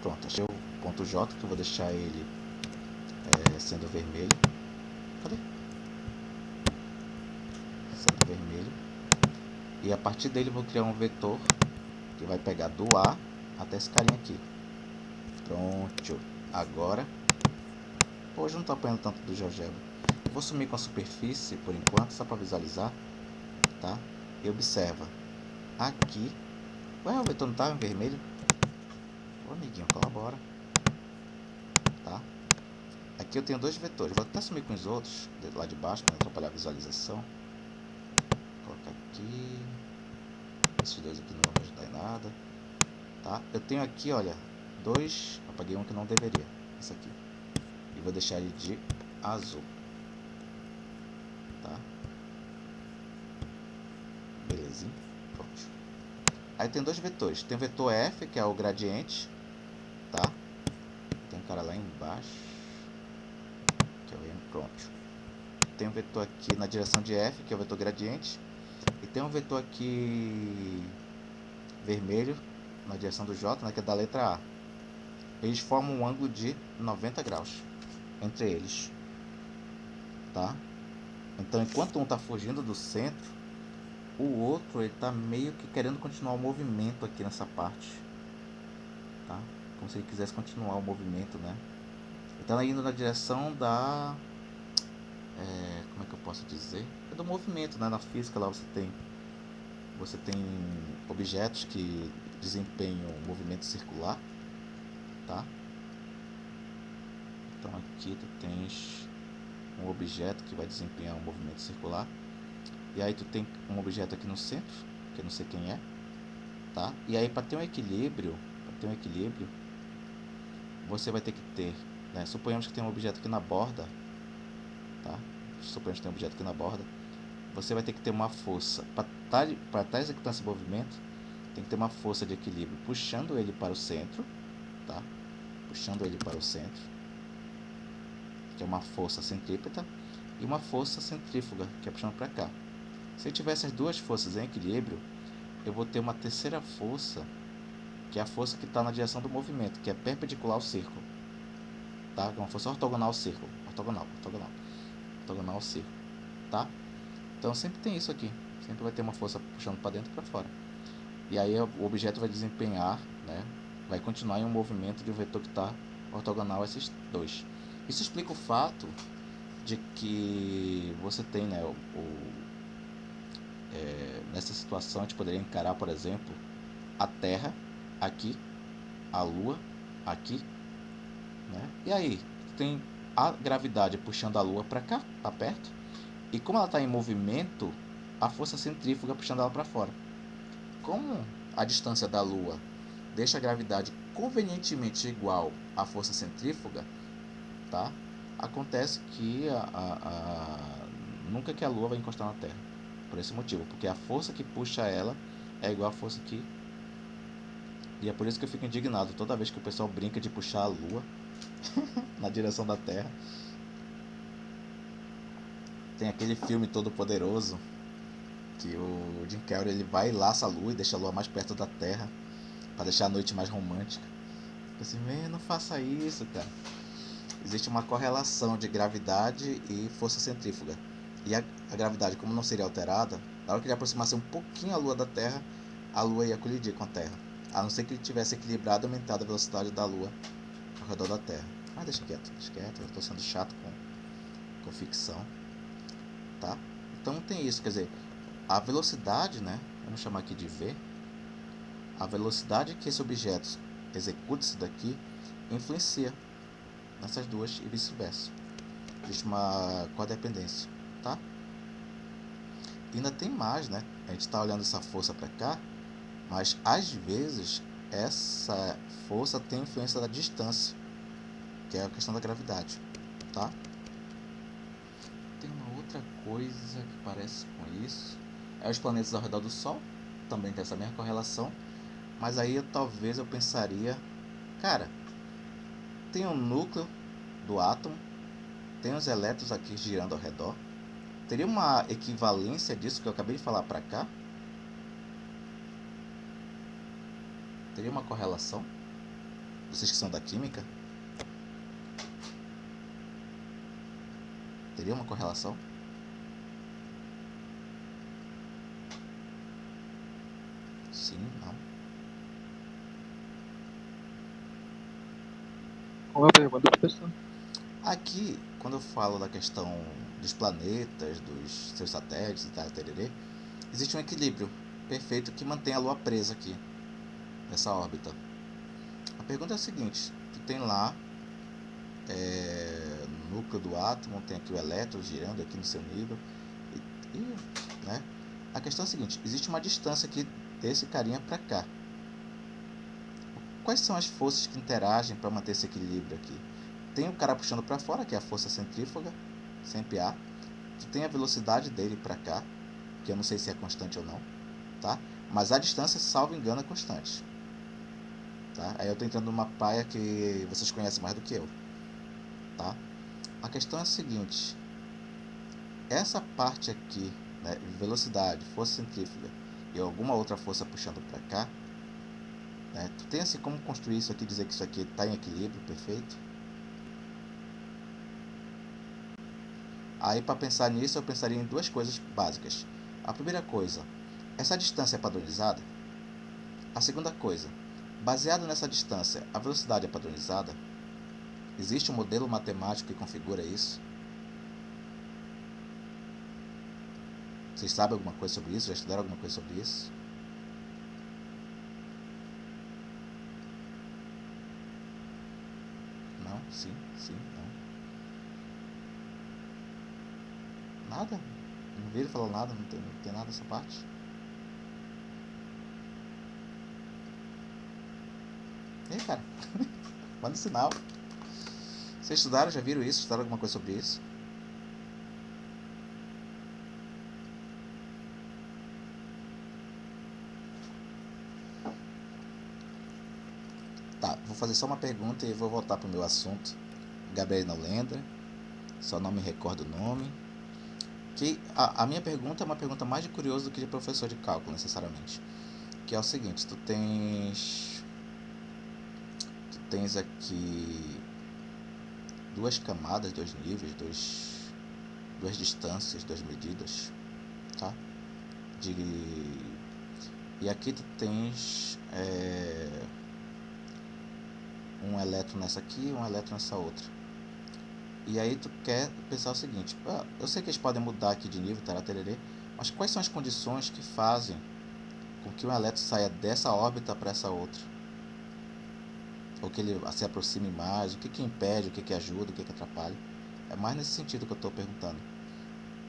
Pronto, achei o ponto J, que eu vou deixar ele sendo vermelho. Cadê? Sendo vermelho. E a partir dele eu vou criar um vetor que vai pegar do A até esse carinha aqui. Pronto. Agora, hoje eu não estou apanhando tanto do GeoGebra. Vou sumir com a superfície por enquanto, só para visualizar, tá? E observa. Aqui, ué, o vetor não estava em vermelho? Ô amiguinho, colabora, tá? Aqui eu tenho dois vetores, vou até sumir com os outros lá de baixo para não atrapalhar a visualização. Vou colocar aqui. Esses dois aqui não vão me ajudar em nada, tá? Eu tenho aqui, olha, dois, apaguei um que não deveria, esse aqui, e vou deixar ele de azul, tá? Belezinha, pronto. Aí tem dois vetores, tem o vetor F, que é o gradiente, tá? Tem um cara lá embaixo, que é o M, pronto. Tem um vetor aqui na direção de F, que é o vetor gradiente, e tem um vetor aqui vermelho na direção do J, né, que é da letra A. Eles formam um ângulo de 90 graus entre eles, tá? Então, enquanto um está fugindo do centro, o outro ele está meio que querendo continuar o movimento aqui nessa parte, tá? Como se ele quisesse continuar o movimento, né? Ele está indo na direção da... como é que eu posso dizer? É do movimento, né? Na física lá você tem objetos que desempenham movimento circular, tá? Então aqui tu tens um objeto que vai desempenhar um movimento circular, e aí tu tem um objeto aqui no centro, que eu não sei quem é, tá? E aí para ter um equilíbrio, você vai ter que ter, né? Suponhamos que tem um objeto aqui na borda, tá? Suponhamos que tem um objeto aqui na borda, você vai ter que ter uma força para estar executando esse movimento, tem que ter uma força de equilíbrio puxando ele para o centro, tá? Puxando ele para o centro, que é uma força centrípeta, e uma força centrífuga, que é puxando para cá. Se eu tiver essas duas forças em equilíbrio, eu vou ter uma terceira força, que é a força que está na direção do movimento, que é perpendicular ao círculo, tá? É uma força ortogonal ao círculo, ortogonal ao círculo, tá? Então sempre tem isso aqui, sempre vai ter uma força puxando para dentro e para fora. E aí o objeto vai desempenhar, né? Vai continuar em um movimento de um vetor que está ortogonal a esses dois. Isso explica o fato de que você tem, né, nessa situação a gente poderia encarar, por exemplo, a Terra aqui, a Lua aqui, né? E aí tem a gravidade puxando a Lua para cá, para perto, e como ela está em movimento, a força centrífuga puxando ela para fora. Como a distância da Lua deixa a gravidade convenientemente igual à força centrífuga, tá? Acontece que nunca que a Lua vai encostar na Terra. Por esse motivo, porque a força que puxa ela é igual a força que... E é por isso que eu fico indignado toda vez que o pessoal brinca de puxar a Lua na direção da Terra. Tem aquele filme Todo Poderoso que o Jim Carrey ele vai e laça a Lua e deixa a Lua mais perto da Terra para deixar a noite mais romântica. Fico assim, não faça isso, cara. Existe uma correlação de gravidade e força centrífuga. E a gravidade, como não seria alterada, na hora que ele aproximasse um pouquinho a Lua da Terra, a Lua ia colidir com a Terra. A não ser que ele tivesse equilibrado e aumentado a velocidade da Lua ao redor da Terra. Mas deixa quieto, eu estou sendo chato com ficção, tá? Então tem isso, quer dizer, a velocidade, né? Vamos chamar aqui de V. A velocidade que esse objeto executa isso daqui influencia nessas duas e vice-versa. Existe uma codependência, tá? E ainda tem mais, né? A gente está olhando essa força para cá, mas às vezes essa força tem influência da distância, que é a questão da gravidade, tá? Tem uma outra coisa que parece com isso. É os planetas ao redor do Sol, também tem essa mesma correlação, mas aí talvez eu pensaria, cara, tem um núcleo do átomo, tem os elétrons aqui girando ao redor. Teria uma equivalência disso que eu acabei de falar para cá? Teria uma correlação? Vocês que são da química? Teria uma correlação? Sim, não. Qual é a pergunta, professor? Aqui, quando eu falo da questão dos planetas, dos seus satélites e tal, tererê, existe um equilíbrio perfeito que mantém a Lua presa aqui, nessa órbita. A pergunta é a seguinte, tu tem lá no núcleo do átomo, tem aqui o elétron girando aqui no seu nível, né? A questão é a seguinte, existe uma distância aqui desse carinha para cá. Quais são as forças que interagem para manter esse equilíbrio aqui? Tem o cara puxando para fora, que é a força centrífuga, sempre há. Tu tem a velocidade dele para cá, que eu não sei se é constante ou não, tá? Mas a distância, salvo engano, é constante. Tá? Aí eu estou entrando numa praia que vocês conhecem mais do que eu, tá? A questão é a seguinte, essa parte aqui, né, velocidade, força centrífuga e alguma outra força puxando para cá, né, tu tem assim como construir isso aqui, dizer que isso aqui está em equilíbrio perfeito? Aí para pensar nisso eu pensaria em duas coisas básicas. A primeira coisa, essa distância é padronizada? A segunda coisa, baseado nessa distância, a velocidade é padronizada? Existe um modelo matemático que configura isso? Vocês sabem alguma coisa sobre isso? Já estudaram alguma coisa sobre isso? Não? Sim? Sim? Não? Nada? Não viram falar nada? Não tem nada dessa parte? E aí, cara? Manda um sinal. Vocês estudaram? Já viram isso? Estudaram alguma coisa sobre isso? Tá, vou fazer só uma pergunta e vou voltar pro meu assunto. Gabriel Nolenda, só não me recordo o nome. Que a minha pergunta é uma pergunta mais de curioso do que de professor de cálculo, necessariamente. Que é o seguinte, tu tens aqui duas camadas, dois níveis, duas distâncias, duas medidas, tá? E aqui tu tens um elétron nessa aqui e um elétron nessa outra. E aí tu quer pensar o seguinte, eu sei que eles podem mudar aqui de nível, tererê, mas quais são as condições que fazem com que um elétron saia dessa órbita para essa outra? Ou que ele se aproxime mais, o que impede, o que ajuda, o que atrapalha? É mais nesse sentido que eu estou perguntando,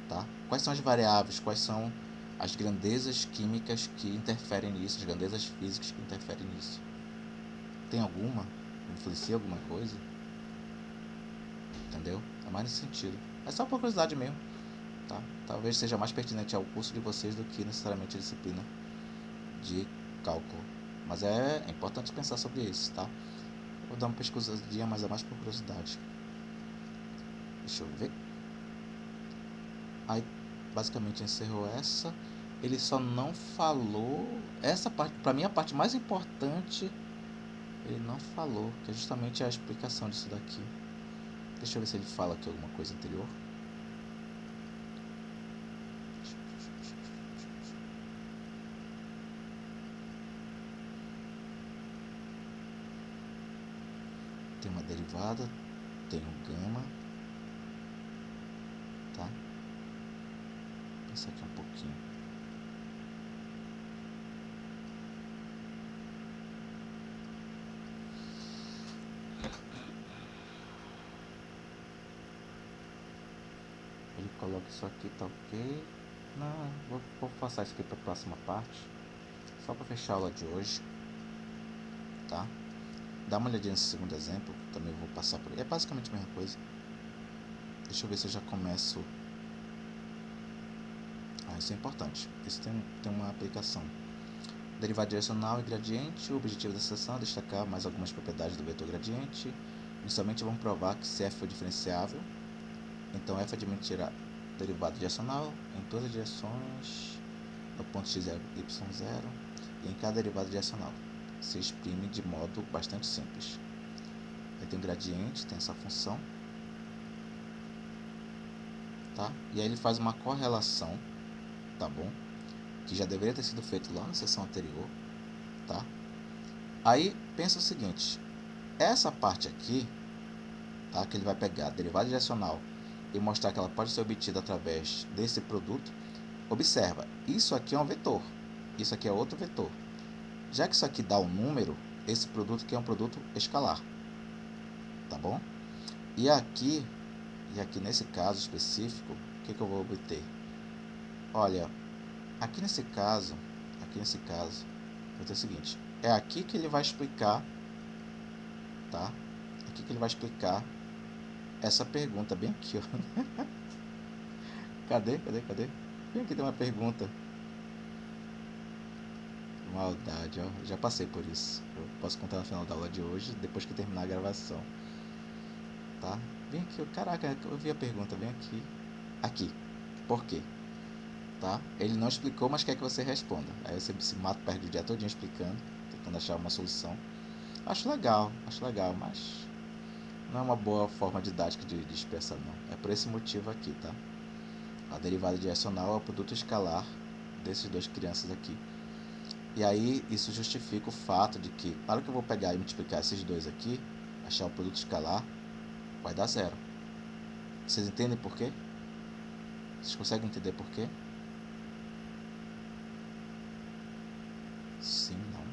tá? Quais são as variáveis, quais são as grandezas químicas que interferem nisso, as grandezas físicas que interferem nisso? Tem alguma? Influencia alguma coisa? Entendeu? É mais nesse sentido. É só por curiosidade mesmo, tá? Talvez seja mais pertinente ao curso de vocês do que necessariamente a disciplina de cálculo. Mas é importante pensar sobre isso, tá? Eu vou dar uma pesquisadinha, mas é mais por curiosidade. Deixa eu ver. Aí, basicamente, encerrou essa. Ele só não falou... Essa parte, pra mim, a parte mais importante... Ele não falou, que é justamente a explicação disso daqui. Deixa eu ver se ele fala aqui alguma coisa anterior. Tem uma derivada, tem um gama, tá? Vou pensar aqui um pouquinho. Ele coloca isso aqui, tá ok? Não, vou passar isso aqui para a próxima parte, só para fechar a aula de hoje, tá? Dá uma olhadinha nesse segundo exemplo, também vou passar por ele. É basicamente a mesma coisa. Deixa eu ver se eu já começo. Isso é importante. Isso tem uma aplicação. Derivada direcional e gradiente. O objetivo dessa sessão é destacar mais algumas propriedades do vetor gradiente. Inicialmente vamos provar que se f for diferenciável, então f admitirá derivada direcional em todas as direções no ponto x0, y0 e em cada derivada direcional. Se exprime de modo bastante simples. Aí tem um gradiente, tem essa função, tá? E aí ele faz uma correlação, tá bom? Que já deveria ter sido feito lá na sessão anterior, tá? Aí pensa o seguinte, essa parte aqui, tá? Que ele vai pegar a derivada direcional e mostrar que ela pode ser obtida através desse produto. Observa, isso aqui é um vetor, isso aqui é outro vetor. Já que isso aqui dá um número, esse produto aqui é um produto escalar, tá bom? E aqui nesse caso específico, o que eu vou obter? Olha, aqui nesse caso, vai ter o seguinte, é aqui que ele vai explicar, tá? Aqui que ele vai explicar essa pergunta bem aqui, ó. Cadê? Bem aqui tem uma pergunta. Maldade, ó. Já passei por isso. Eu posso contar no final da aula de hoje, depois que terminar a gravação. Tá? Vem aqui, caraca, eu vi a pergunta, vem aqui. Aqui. Por quê? Tá? Ele não explicou, mas quer que você responda. Aí você se mata, perde o dia todinho explicando, tentando achar uma solução. Acho legal, mas não é uma boa forma didática de expressar, não. É por esse motivo aqui, tá? A derivada direcional é o produto escalar desses dois crianças aqui. E aí isso justifica o fato de que, na hora que eu vou pegar e multiplicar esses dois aqui, achar o produto escalar, vai dar zero. Vocês entendem por quê? Vocês conseguem entender por quê? Sim, não.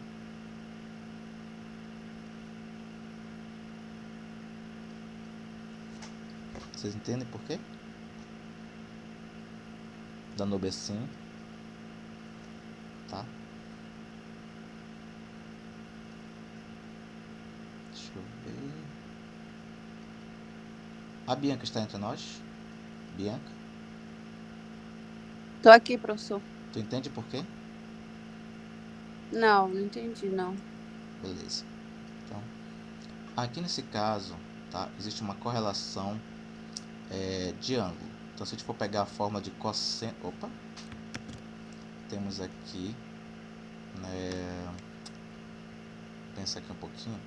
Vocês entendem por quê? Dando B sim. Tá? Deixa eu ver. A Bianca está entre nós? Bianca? Tô aqui, professor. Tu entende por quê? Não entendi, não. Beleza. Então, aqui nesse caso, tá? Existe uma correlação de ângulo. Então, se a gente for pegar a fórmula de cosseno... Opa! Temos aqui... pensa aqui um pouquinho.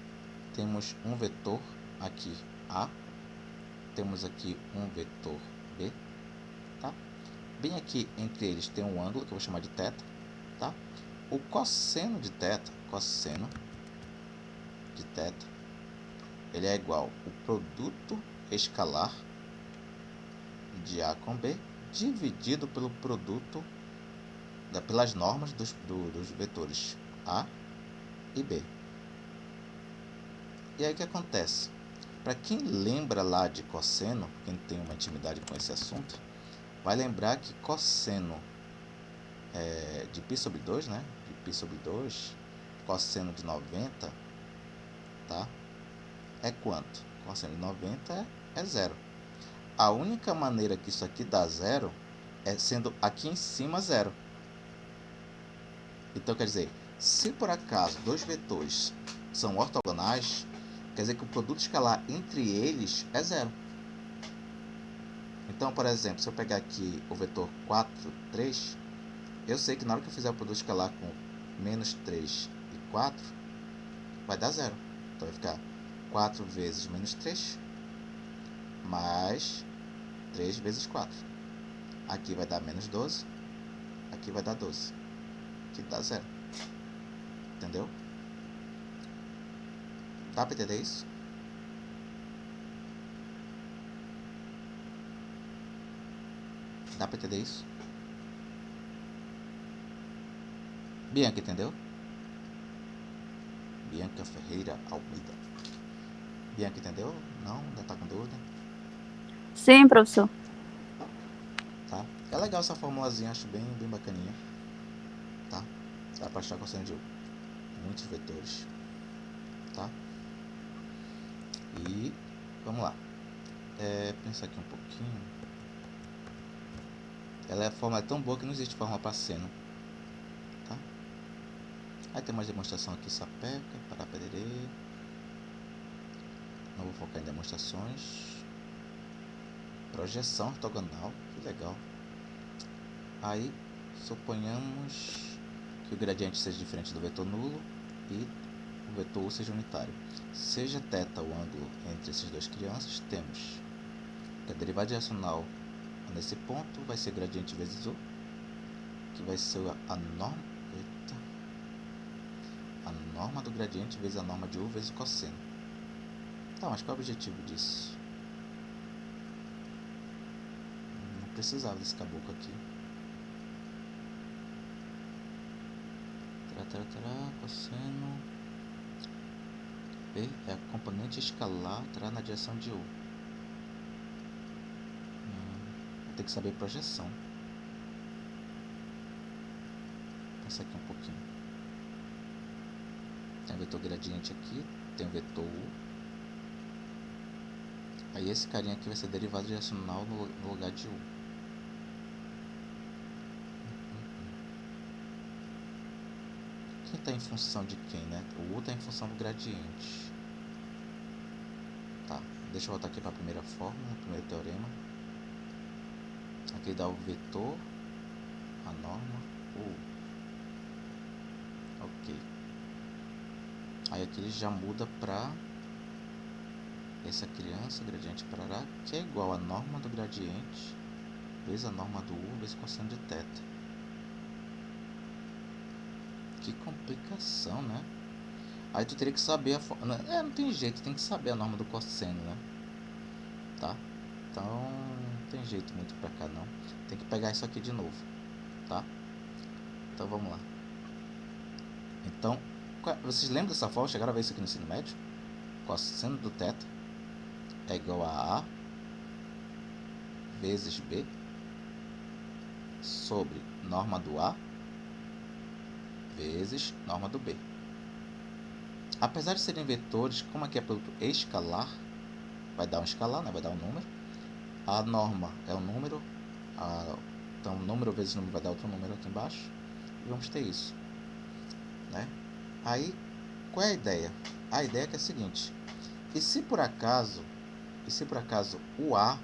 Temos um vetor aqui, A. Temos aqui um vetor B. Tá? Bem aqui entre eles tem um ângulo que eu vou chamar de θ. Tá? O cosseno de θ, ele é igual ao produto escalar de A com B dividido pelo produto pelas normas dos vetores A e B. E aí o que acontece? Para quem lembra lá de cosseno, quem tem uma intimidade com esse assunto, vai lembrar que cosseno de π sobre 2, né? De π sobre 2, cosseno de 90, tá? É quanto? Cosseno de 90 é zero. a única maneira que isso aqui dá zero é sendo aqui em cima zero. Então quer dizer, se por acaso dois vetores são ortogonais, quer dizer que o produto escalar entre eles é zero. Então, por exemplo, se eu pegar aqui o vetor 4, 3, eu sei que na hora que eu fizer o produto escalar com menos 3 e 4, vai dar zero. Então vai ficar 4 vezes menos 3, mais 3 vezes 4. Aqui vai dar menos 12, aqui vai dar 12. Aqui dá zero. Entendeu? Dá para entender isso? Dá para entender isso? Bianca, entendeu? Bianca Ferreira Almeida. Bianca, entendeu? Não? Ainda tá com dúvida? Sim, professor. Tá? É legal essa formulazinha, acho bem bacaninha. Tá? Dá para achar cosseno de muitos vetores. Tá? E vamos lá. Pensar aqui um pouquinho. A fórmula é tão boa que não existe fórmula para seno. Tá? Aí tem mais demonstração aqui, sapeca, parapererê. Não vou focar em demonstrações. Projeção ortogonal, que legal. Aí, suponhamos que o gradiente seja diferente do vetor nulo e o vetor U seja unitário. Seja θ o ângulo entre esses dois crianças, temos que a derivada racional nesse ponto vai ser gradiente vezes U, que vai ser a norma, a norma do gradiente vezes a norma de U vezes o cosseno. Tá, mas qual é o objetivo disso? Não precisava desse caboclo aqui. Cosseno B é a componente escalar na direção de U. Vou ter que saber projeção. Pensar aqui um pouquinho. Tem o vetor gradiente aqui, tem o vetor U. Aí esse carinha aqui vai ser derivada direcional no lugar de U. Quem está em função de quem, né? O U está em função do gradiente. Tá, deixa eu voltar aqui para a primeira fórmula, o primeiro teorema. Aqui dá o vetor, a norma, U. Ok. Aí aqui ele já muda para essa criança, gradiente parará, que é igual a norma do gradiente vezes a norma do U vezes cosseno de θ. Que complicação, né? Aí tu teria que saber a forma. Não tem jeito, tem que saber a norma do cosseno, né? Tá? Então não tem jeito muito pra cá não. Tem que pegar isso aqui de novo, tá? Então vamos lá. Então, vocês lembram dessa fórmula? Chegaram a ver isso aqui no ensino médio? Cosseno do θ é igual a vezes B sobre norma do A vezes norma do B. Apesar de serem vetores, como aqui é produto escalar, vai dar um escalar, né? Vai dar um número. A norma é um número, então número vezes número vai dar outro número aqui embaixo. E vamos ter isso, né? Aí, qual é a ideia? A ideia é que é a seguinte: e se por acaso o A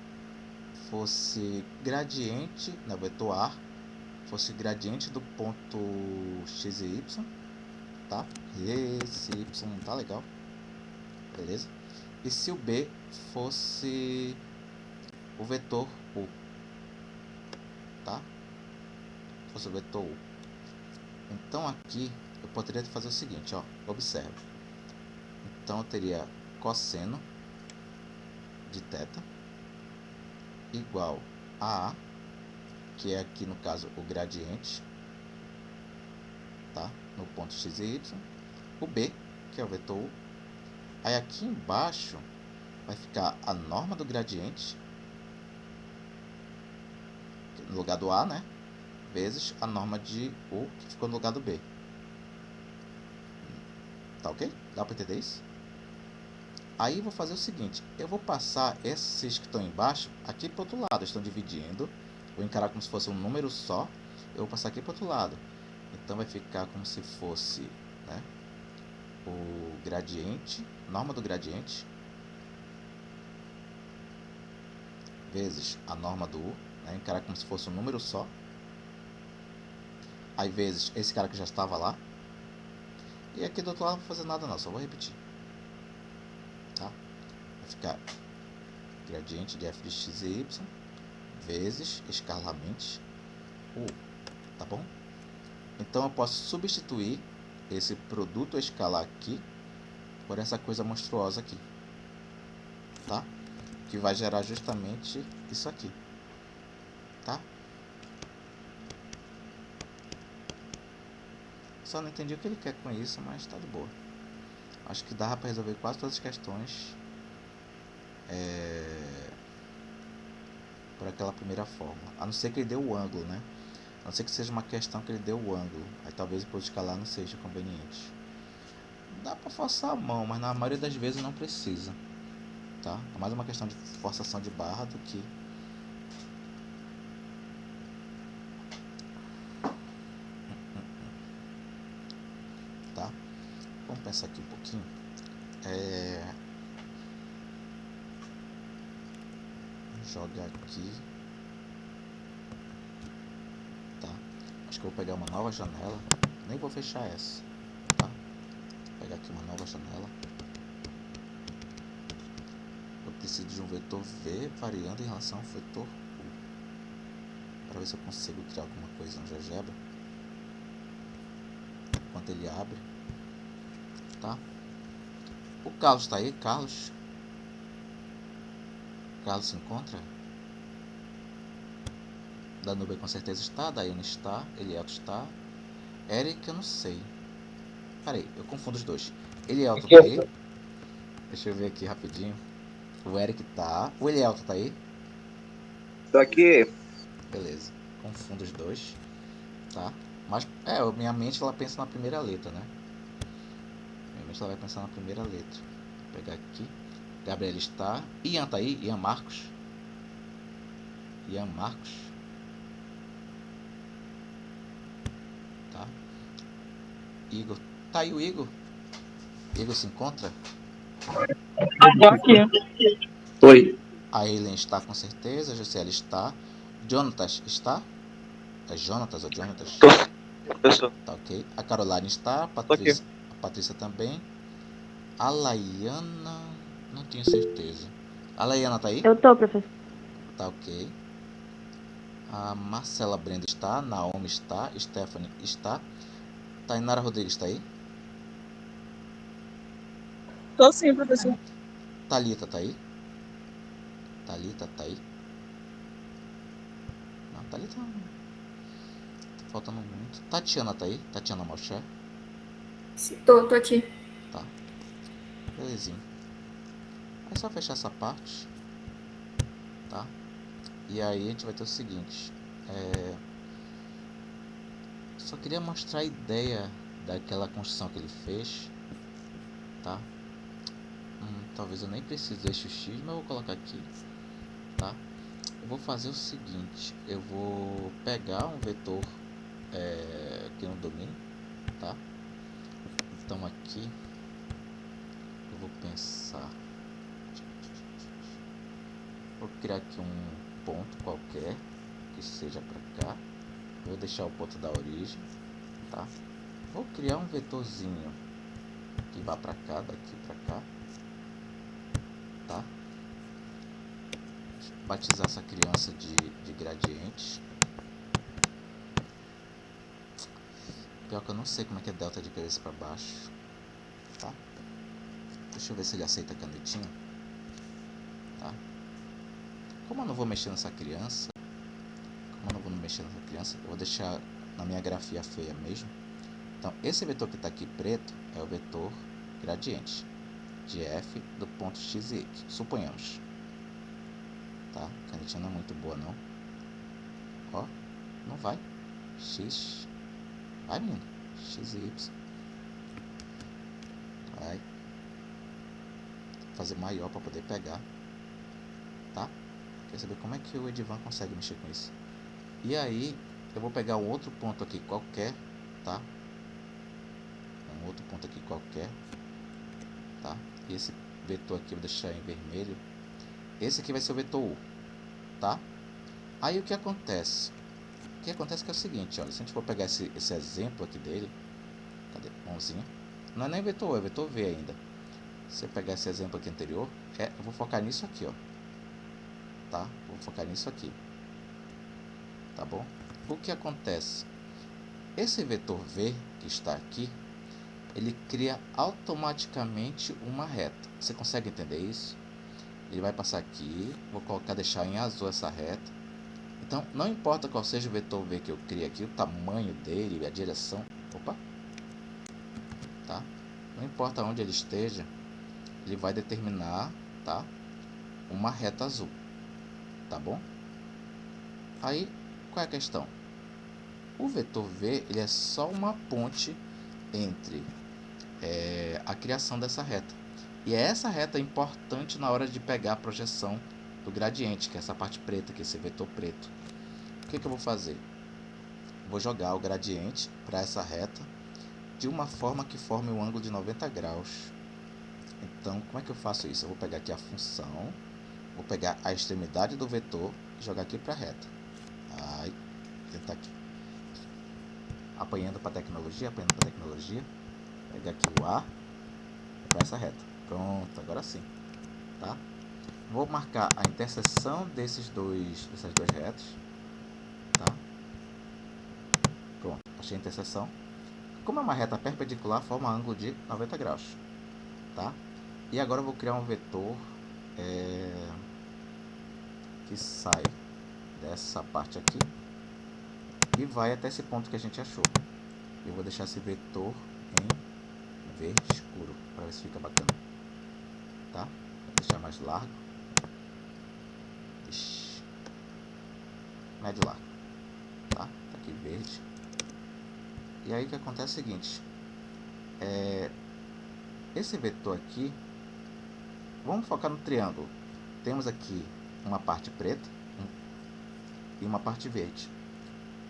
fosse gradiente, o vetor A fosse gradiente do ponto x e y, tá? Esse y tá legal, beleza? E se o B fosse o vetor U, tá? Fosse o vetor U. Então aqui eu poderia fazer o seguinte, ó, observe. Então eu teria cosseno de θ igual a A, que é aqui no caso o gradiente, tá? No ponto x e y, o B, que é o vetor U. Aí aqui embaixo vai ficar a norma do gradiente no lugar do A, né? Vezes a norma de U, que ficou no lugar do B. Tá ok? Dá para entender isso? Aí vou fazer o seguinte, eu vou passar esses que estão embaixo aqui para o outro lado, estão dividindo, vou encarar como se fosse um número só, eu vou passar aqui para o outro lado, então vai ficar como se fosse, né, o gradiente, norma do gradiente, vezes a norma do U, né, encarar como se fosse um número só, aí vezes esse cara que já estava lá, e aqui do outro lado não vou fazer nada não, só vou repetir, tá? Vai ficar gradiente de f de x e y vezes escalarmente U, tá bom? Então eu posso substituir esse produto escalar aqui por essa coisa monstruosa aqui, tá? Que vai gerar justamente isso aqui, tá? Só não entendi o que ele quer com isso, mas tá de boa. Acho que dá para resolver quase todas as questões por aquela primeira forma. A não ser que ele dê o ângulo, né? A não ser que seja uma questão que ele dê o ângulo. Aí talvez depois de escalar não seja conveniente. Dá para forçar a mão, mas na maioria das vezes não precisa. Tá? É mais uma questão de forçação de barra do que... Tá? Vamos pensar aqui um pouquinho. Joga aqui. Tá? Acho que eu vou pegar uma nova janela. Nem vou fechar essa. Tá? Vou pegar aqui uma nova janela. Eu preciso de um vetor V variando em relação ao vetor U. Para ver se eu consigo criar alguma coisa no GeoGebra. Enquanto ele abre. Tá? O Carlos está aí? Carlos se encontra? Danube com certeza está, Daiane está, Elielto está. Eric eu não sei. Peraí, eu confundo os dois. Elielto tá aí? Deixa eu ver aqui rapidinho. O Eric tá. O Elielto tá aí? Tô aqui. Beleza. Confundo os dois. Tá? Mas, minha mente ela pensa na primeira letra, né? Minha mente ela vai pensar na primeira letra. Vou pegar aqui. Gabriel está. Ian tá aí? Ian Marcos. Tá? Igor. Tá aí o Igor? Igor se encontra? Tô aqui. Oi. A Eileen está com certeza. A Gisele está. Jonatas está? É Jonatas ou Jonatas? Tô, professor. Tá ok. A Caroline está. A Tô aqui. Patrícia também. A Laiana. Não tenho certeza. A Laiana tá aí? Eu tô, professor. Tá ok. A Marcela Brenda está. Naomi está. Stephanie está. Tainara Rodrigues está aí? Tô sim, professor. Thalita tá aí? Thalita tá aí? Não, Thalita não. Tá faltando muito. Tatiana tá aí? Tatiana Malcher? Tô aqui. Tá. Belezinha. É só fechar essa parte. Tá? E aí a gente vai ter o seguinte. Só queria mostrar a ideia daquela construção que ele fez. Tá? Talvez eu nem precise desse X, mas eu vou colocar aqui. Tá? Eu vou fazer o seguinte. Eu vou pegar um vetor aqui no domínio. Tá? Então aqui eu vou pensar. Vou criar aqui um ponto qualquer que seja para cá. Vou deixar o ponto da origem, tá? Vou criar um vetorzinho que vá para cá, daqui para cá, tá? Deixa eu batizar essa criança de gradiente. Pior que eu não sei como é que é delta de cabeça para baixo, tá? Deixa eu ver se ele aceita a canetinha, tá? Como eu não vou mexer nessa criança, eu vou deixar na minha grafia feia mesmo. Então, esse vetor que está aqui preto é o vetor gradiente de f do ponto x e y, suponhamos. Tá? A canetinha não é muito boa, não. Ó, não vai. X. Vai, menino. X e y. Vai. fazer maior para poder pegar, tá? Quer saber como é que o Edivan consegue mexer com isso? E aí eu vou pegar um outro ponto aqui qualquer, tá? Um outro ponto aqui qualquer, tá? E esse vetor aqui eu vou deixar em vermelho. Esse aqui vai ser o vetor U, tá? Aí o que acontece? O que acontece é o seguinte, olha, se a gente for pegar esse exemplo aqui dele, cadê? Mãozinha. Não é nem vetor U, é vetor V ainda. Se eu pegar esse exemplo aqui anterior, eu vou focar nisso aqui, ó. Tá? Vou focar nisso aqui. Tá bom? O que acontece? Esse vetor V que está aqui, ele cria automaticamente uma reta. Você consegue entender isso? Ele vai passar aqui, vou deixar em azul essa reta. Então, não importa qual seja o vetor V que eu crie aqui, o tamanho dele, a direção, opa, tá? Não importa onde ele esteja, ele vai determinar, tá? Uma reta azul, tá bom? Aí, qual é a questão? O vetor V, ele é só uma ponte entre a criação dessa reta. E é essa reta importante na hora de pegar a projeção do gradiente, que é essa parte preta, que é esse vetor preto. O que eu vou fazer? Vou jogar o gradiente para essa reta de uma forma que forme um ângulo de 90 graus. Então, como é que eu faço isso? Eu vou pegar aqui a função, vou pegar a extremidade do vetor e jogar aqui para a reta. Aí, tentar aqui. Apanhando para tecnologia, pegar aqui o A para essa reta. Pronto, agora sim, tá? Vou marcar a interseção dessas duas retas, tá? Pronto, achei a interseção. Como é uma reta perpendicular, forma ângulo de 90 graus, tá? E agora eu vou criar um vetor que sai dessa parte aqui e vai até esse ponto que a gente achou. Eu vou deixar esse vetor em verde escuro para ver se fica bacana, tá? Vou deixar mais largo, médio largo, tá? Tá aqui verde. E aí o que acontece é o seguinte, esse vetor aqui, vamos focar no triângulo. Temos aqui uma parte preta e uma parte verde.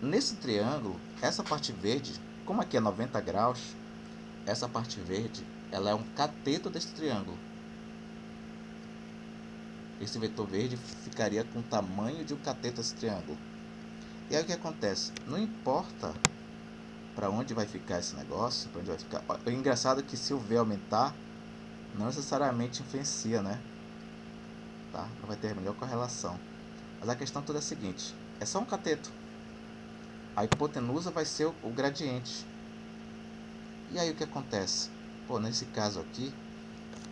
Nesse triângulo, essa parte verde, como aqui é 90 graus, essa parte verde, ela é um cateto desse triângulo. Esse vetor verde ficaria com o tamanho de um cateto desse triângulo. E aí o que acontece? Não importa para onde vai ficar esse negócio, para onde vai ficar. O engraçado é que se o V aumentar, não necessariamente influencia, né? Tá? Não vai ter a melhor correlação. Mas a questão toda é a seguinte, é só um cateto. A hipotenusa vai ser o gradiente. E aí o que acontece? Pô, nesse caso aqui,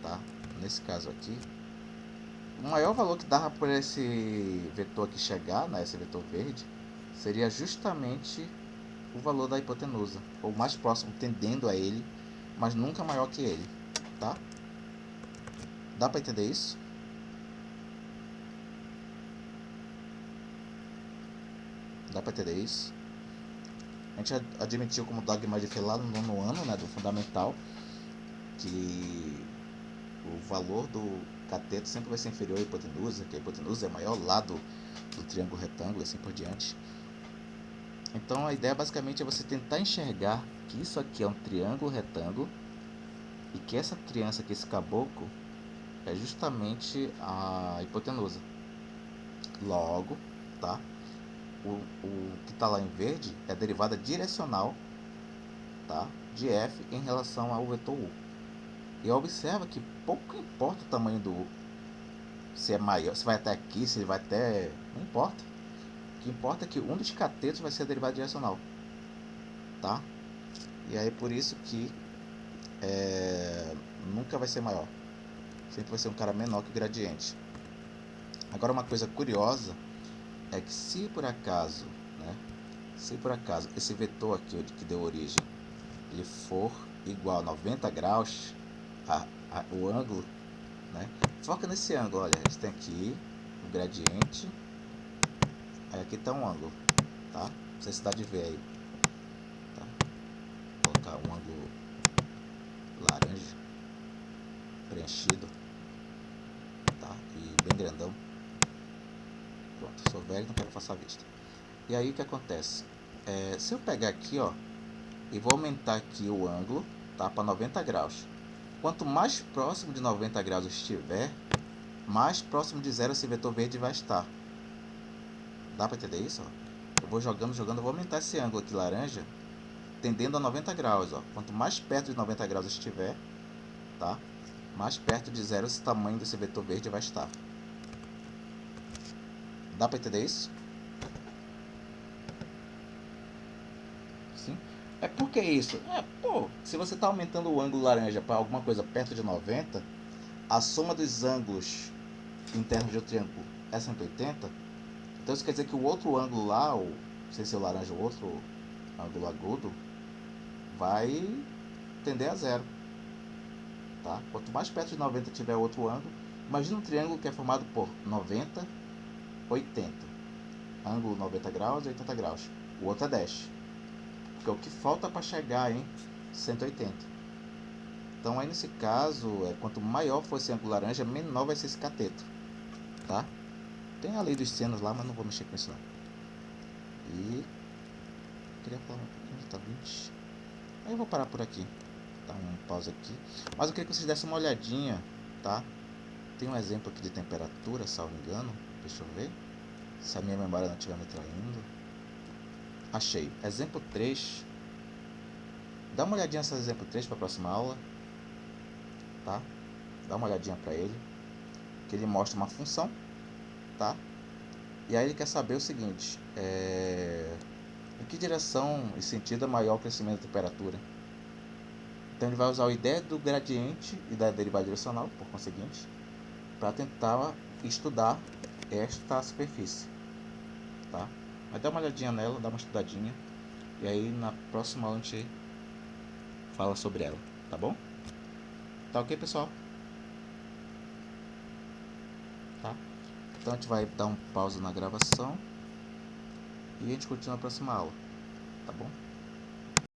tá? Nesse caso aqui, o maior valor que dava por esse vetor aqui chegar, né, esse vetor verde, seria justamente o valor da hipotenusa, ou mais próximo, tendendo a ele, mas nunca maior que ele, tá? Dá para entender isso? Dá para entender isso? A gente admitiu como dogma de lá no nono ano, né, do fundamental, que o valor do cateto sempre vai ser inferior à hipotenusa, que a hipotenusa é o maior lado do triângulo retângulo, assim por diante. Então a ideia basicamente é você tentar enxergar que isso aqui é um triângulo retângulo e que essa criança aqui, esse caboclo, é justamente a hipotenusa. Logo, tá? O que está lá em verde é a derivada direcional, tá, de f em relação ao vetor u. E observa que pouco importa o tamanho do u. Se é maior, se vai até aqui, se ele vai até... não importa. O que importa é que um dos catetos vai ser a derivada direcional, tá? E aí por isso que nunca vai ser maior. Sempre vai ser um cara menor que o gradiente. Agora uma coisa curiosa é que se por acaso, né, esse vetor aqui que deu origem, ele for igual a 90 graus, o ângulo, né, foca nesse ângulo, olha, a gente tem aqui o gradiente, aí aqui está um ângulo, tá? Não sei se dá de ver aí, tá? Vou colocar um ângulo laranja preenchido, grandão. Pronto, sou velho, não quero que faça a vista. E aí o que acontece? Se eu pegar aqui, ó, e vou aumentar aqui o ângulo, tá, para 90 graus. Quanto mais próximo de 90 graus estiver, mais próximo de zero esse vetor verde vai estar. Dá para entender isso? Ó? Eu vou jogando, eu vou aumentar esse ângulo aqui laranja, tendendo a 90 graus. Ó. Quanto mais perto de 90 graus estiver, tá, mais perto de zero esse tamanho desse vetor verde vai estar. Dá para entender isso? Sim. Por que isso? Se você está aumentando o ângulo laranja para alguma coisa perto de 90, a soma dos ângulos internos de um triângulo é 180. Então isso quer dizer que o outro ângulo lá, sem ser o laranja, o outro ângulo agudo, vai tender a zero. Tá? Quanto mais perto de 90 tiver outro ângulo, imagina um triângulo que é formado por 90, 80. Ângulo 90 graus e 80 graus. O outro é 10. Porque o que falta para chegar em 180. Então aí nesse caso, quanto maior for esse ângulo laranja, menor vai ser esse cateto. Tá? Tem a lei dos senos lá, mas não vou mexer com isso não. E queria falar um pouquinho, tá 20. Aí eu vou parar por aqui. Dar um pausa aqui. Mas eu queria que vocês dessem uma olhadinha, tá? Tem um exemplo aqui de temperatura, salvo engano. Deixa eu ver. Se a minha memória não estiver me traindo. Achei. Exemplo 3. Dá uma olhadinha nesse exemplo 3 para a próxima aula. Tá? Dá uma olhadinha para ele. Que ele mostra uma função. Tá? E aí ele quer saber o seguinte. Em que direção e sentido é maior o crescimento da temperatura? Então ele vai usar a ideia do gradiente e da derivada direcional, por conseguinte, para tentar estudar esta superfície. Tá? Mas dá uma olhadinha nela, dá uma estudadinha. E aí na próxima aula a gente fala sobre ela. Tá bom? Tá ok, pessoal? Tá? Então a gente vai dar um pause na gravação. E a gente continua na próxima aula. Tá bom?